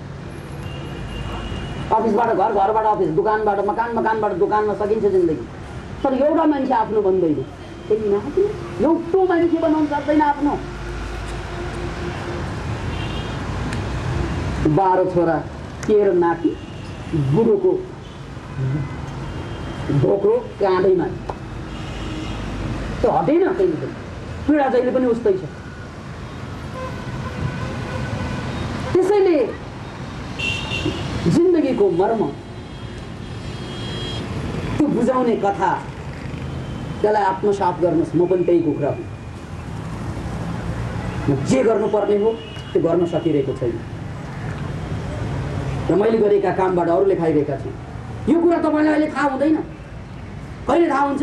अफिसबाट घर घरबाट अफिस दुकानबाट मकान मकानबाट दोकानमा सकिन्छ जिन्दगी तर एउटा मान्छे आफ्नो बन्दैन एउटा मान्छे बनाउन सक्दैन आफ्नो 12 छोरा 13 नाति बुढोको ढोक्रो काँधैमा त्यो हटेन कहिले पनि पीडा जहिले पनि उस्तै छ त्यसैले जिन्दगीको मर्म त्यो बुझाउने कथा त्यसलाई आत्मसात गर्नुहोस् म पनि त्यही कुखुरा हुँ म जे गर्नुपर्ने हो त्यो गर्न सकिरहेको छैन र मैले गरेका कामबाट अरूले खाइरहेका छन् यो कुरा तपाईलाई अहिले थाहा हुँदैन कहिले थाहा हुन्छ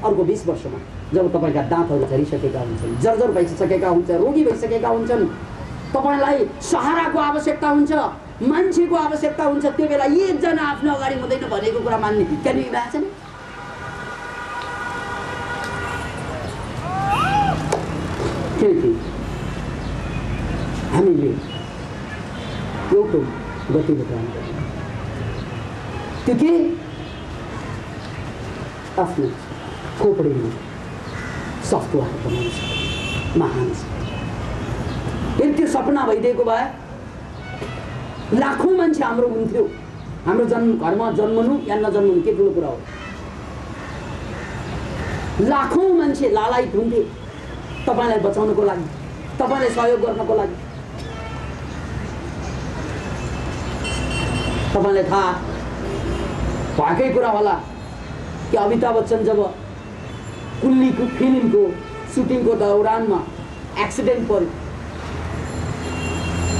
अर्को 20 वर्षमा जब तपाईका दाँतहरू झरिसकेका हुन्छन् जर्जर भइसकेका हुन्छन् रोगी भइसकेका हुन्छन् तपाईलाई सहाराको आवश्यकता हुन्छ मान्छेको आवश्यकता हुन्छ त्यो बेला एकजना आफ्नो अगाडि हुँदैन भनेको कुरा मान्ने क्यान यु इमेजिन किनकि हामीले एउटा गतिले काम गर्छौँ त्यो के आफ्नो खोपडीमा सफ्टवेयर बनाउँछ महान यदि त्यो सपना भइदिएको भए लाखौं मान्छे हाम्रो हुन्थ्यो हाम्रो घरमा जन्मनु या नजन्मनु के ठुलो कुरा हो लाखौं मान्छे लालायित हुन्थे तपाईलाई बचाउनको लागि तपाईलाई सहयोग गर्नको लागि तपाईलाई थाहा भएकै कुरा होला कि अमिताभ बच्चन जब कुल्लीको फिल्मको सुटिङको दौरानमा एक्सिडेन्ट पर्यो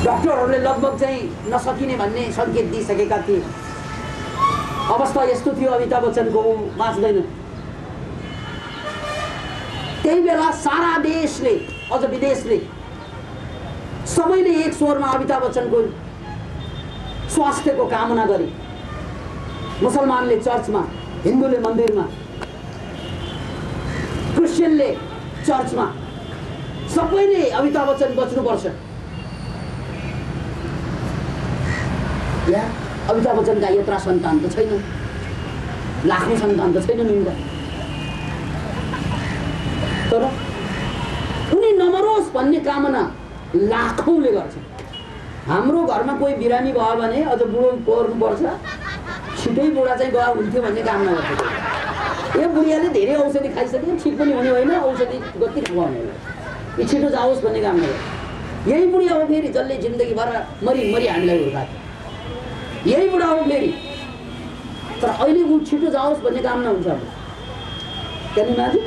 डाक्टरहरूले लगभग चाहिँ नसकिने भन्ने संकेत दिइसकेका थिए अवस्था यस्तो थियो अमिताभ बच्चनको बाँच्दैन त्यही बेला सारा देशले अझ विदेशले सबैले एक स्वरमा अमिताभ बच्चनको स्वास्थ्यको कामना गरी मुसलमानले चर्चमा, हिन्दूले मन्दिरमा, क्रिस्चियनले चर्चमा, सबैले अमिताभ बच्चन बच्नुपर्छ। या अमिताभ बच्चनका यत्रा सन्तान त छैन, लाखौँ सन्तान त छैन निन्दा, तर उनी नमरोस् भन्ने कामना लाखौँले गर्छ। हाम्रो घरमा कोही बिरामी भयो भने अझ बुढो पर्नुपर्छ, छिटै बुढा चाहिँ गयो हुन्थ्यो भन्ने कामना गर्छ। यो बुढियाले धेरै औषधि खाइसक्यो, ठिक पनि हुने होइन, औषधि कति खुवाउने, यो छिटो जाओस् भन्ने कामना गर्छ। यही बुढिया हो फेरि जसले जिन्दगीभर मरि हामीलाई हुर्कायो, यही बुढा हो फेरि। तर अहिले ऊ छिटो जाओस् भन्ने कामना हुन्छ। त्यहाँदेखि माथि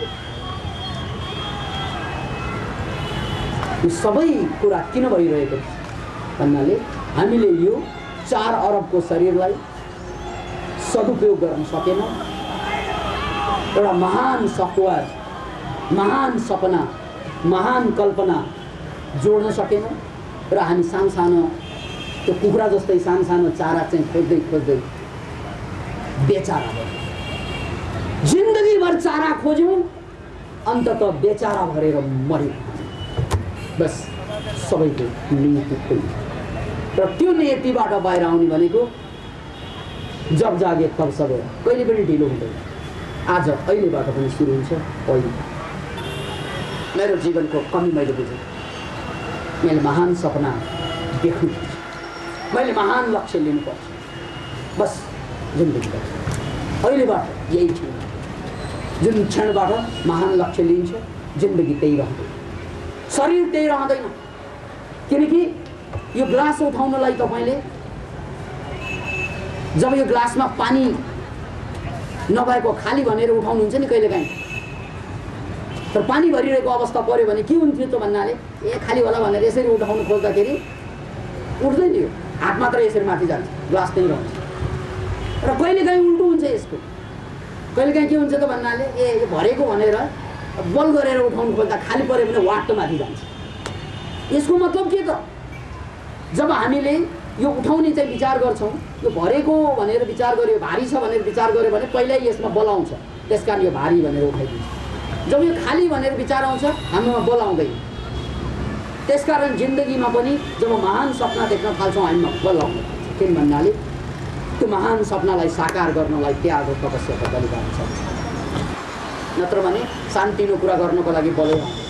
यो सबै कुरा किन भइरहेको छ भन्नाले हामीले यो 4 अरबको शरीरलाई सदुपयोग गर्न सकेनौँ। एउटा महान सफवार, महान सपना, महान कल्पना जोड्न सकेनौँ र हामी सानो त्यो कुखुरा जस्तै सानो चारा चाहिँ खोज्दै खोज्दै बेचारा भयो। जिन्दगीभर चारा खोज्यौँ, अन्ततः बेचारा भरेर मर्यौँ। बस सबैको नियति त्यही। र त्यो नियतिबाट बाहिर आउने भनेको जब जागे तब सबै, कहिले पनि ढिलो हुँदैन। आज अहिलेबाट पनि सुरु हुन्छ। अहिले मेरो जीवनको कमी मैले बुझेँ। मैले महान सपना देख्नुपर्छ, मैले महान लक्ष्य लिनुपर्छ। बस जिन्दगीबाट अहिलेबाट यही थियो। जुन क्षणबाट महान लक्ष्य लिन्छ जिन्दगी त्यही रहँदैन, शरीर त्यही रहँदैन। किनकि यो ग्लास उठाउनलाई तपाईँले जब यो ग्लासमा पानी नभएको खाली भनेर उठाउनुहुन्छ नि कहिलेकाहीँ, तर पानी भरिरहेको अवस्था पर्यो भने के हुन्थ्यो त भन्नाले ए खाली होला भनेर यसरी उठाउनु खोज्दाखेरि उठ्दैन, यो हात मात्र यसरी माथि जान्छ, ग्लास त्यही रहन्छ। र कहिलेकाहीँ उल्टो हुन्छ यसको, कहिलेकाहीँ के हुन्छ त भन्नाले ए यो भरेको भनेर बल गरेर उठाउनु खोज्दा खाली पऱ्यो भने वाट माथि जान्छ। यसको मतलब के त? जब हामीले यो उठाउने चाहिँ विचार गर्छौँ, यो भरेको भनेर विचार गर्यो, भारी छ भनेर विचार गर्यो भने पहिल्यै यसमा बल आउँछ, त्यसकारण यो भारी भनेर उठाइदिन्छ। जब यो खाली भनेर विचार आउँछ हाम्रोमा बल आउँदैन। त्यसकारण जिन्दगीमा पनि जब महान सपना देख्न थाल्छौँ हामीमा बल आउँछ। किन भन्नाले त्यो महान सपनालाई साकार गर्नलाई त्याग र तपस्याको बलिदान सक्छ। नत्र भने शान्तिको कुरा गर्नको लागि बलै आउँछ।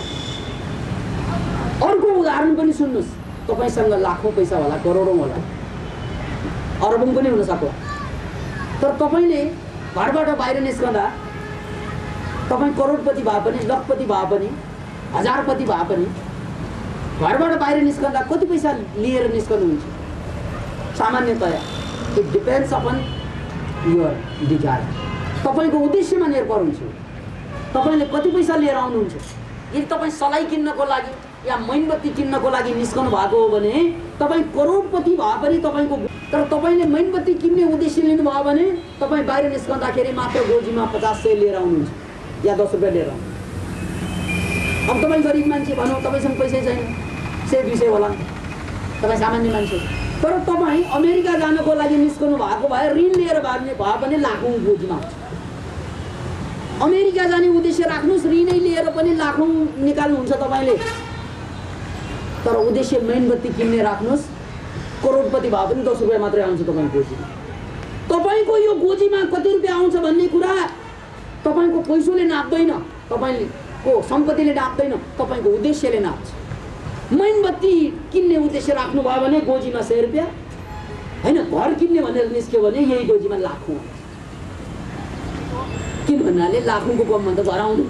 अर्को उदाहरण पनि सुन्नुहोस्। तपाईसँग लाखौँ पैसा होला, करोडौँ होला, अरबौँ पनि हुन सक्ला, तर तपाईँले घरबाट बाहिर निस्कँदा तपाईँ करोडपति भए पनि, लखपति भए पनि, हजारपति भए पनि घरबाट बाहिर निस्कँदा कति पैसा लिएर निस्कनुहुन्छ? सामान्यतया it depends upon your desire. तपाईँको उद्देश्यमा निर्भर हुन्छ। तपाईँले कति पैसा लिएर आउनुहुन्छ? यदि तपाईँ सलाई किन्नको लागि या मैनबत्ती किन्नको लागि निस्कनु भएको हो भने तपाईँ करोडपति भए पनि तपाईँको, तर तपाईँले मैनबत्ती किन्ने उद्देश्य लिनुभयो भने तपाईँ बाहिर निस्कँदाखेरि मात्र गोजीमा 50 लिएर आउनुहुन्छ या 10 रुपियाँ लिएर आउनुहुन्छ। अब तपाईँ गरिब मान्छे भनौँ, तपाईँसँग पैसै छैन, 100-200 होला, तपाईँ सामान्य मान्छे, तर तपाईँ अमेरिका जानको लागि निस्कनु भएको भए ऋण लिएर भए पनि लाखौँ गोजीमा हुन्छ। अमेरिका जाने उद्देश्य राख्नुहोस्, ऋणै लिएर पनि लाखौँ निकाल्नुहुन्छ तपाईँले, तर उद्देश्य मेनबत्ती किन्ने राख्नुहोस्, करोडपति भए पनि 10 रुपियाँ मात्रै आउँछ तपाईँको गोजीमा। तपाईँको यो गोजीमा कति रुपियाँ आउँछ भन्ने कुरा तपाईँको पैसोले नाप्दैन, तपाईँको सम्पत्तिले नाप्दैन, तपाईँको उद्देश्यले नाप्छ। मेनबत्ती किन्ने उद्देश्य राख्नुभयो भने गोजीमा 100 रुपियाँ होइन, घर किन्ने भनेर निस्क्यो भने यही गोजीमा लाखौँ। किन भन्नाले लाखौँको कममा त घर आउनु,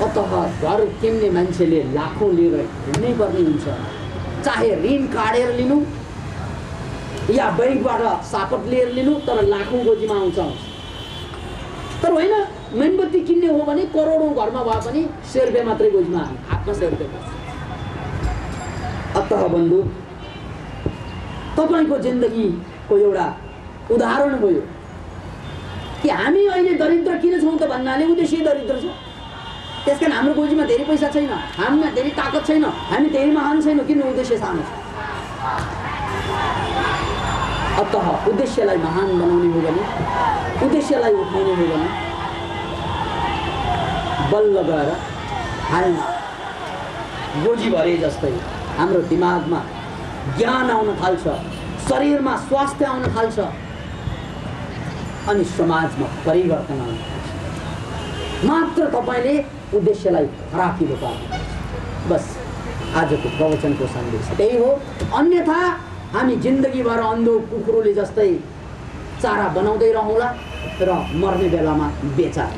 अत घर किन्ने मान्छेले लाखौँ लिएर हिँड्नै पर्ने हुन्छ। चाहे ऋण काटेर लिनु या बैंकबाट सापट लिएर लिनु, तर लाखौँ गोजीमा आउँछ। तर होइन, मेनबत्ती किन्ने हो भने करोडौँ घरमा भए पनि 100 रुपियाँ मात्रै गोजीमा आयो, हातमा 100 रुपियाँ पर्छ। अतः बन्धु, तपाईँको जिन्दगीको एउटा उदाहरण भयो कि हामी अहिले दरिद्र किन छौँ त भन्नाले उद्देश्य दरिद्र छ। त्यसकारण हाम्रो गोजीमा धेरै पैसा छैन, हामीमा धेरै ताकत छैन, हामी धेरै महान छैनौँ, किन उद्देश्य सानो छ। अतः उद्देश्यलाई महान बनाउने हो भने, उद्देश्यलाई उठाउने हो भने बल्ल गएर हाल्न गोजी भरे जस्तै हाम्रो दिमागमा ज्ञान आउन थाल्छ, शरीरमा स्वास्थ्य आउन थाल्छ अनि समाजमा परिवर्तन आउन थाल्छ। मात्र तपाईले उद्देश्यलाई राखिदिनु पर्छ। बस आजको प्रवचनको सन्देश त्यही हो। अन्यथा हामी जिन्दगीभर अन्धो कुकुरले जस्तै चारा बनाउँदै रहौँला र मर्ने बेलामा बेचार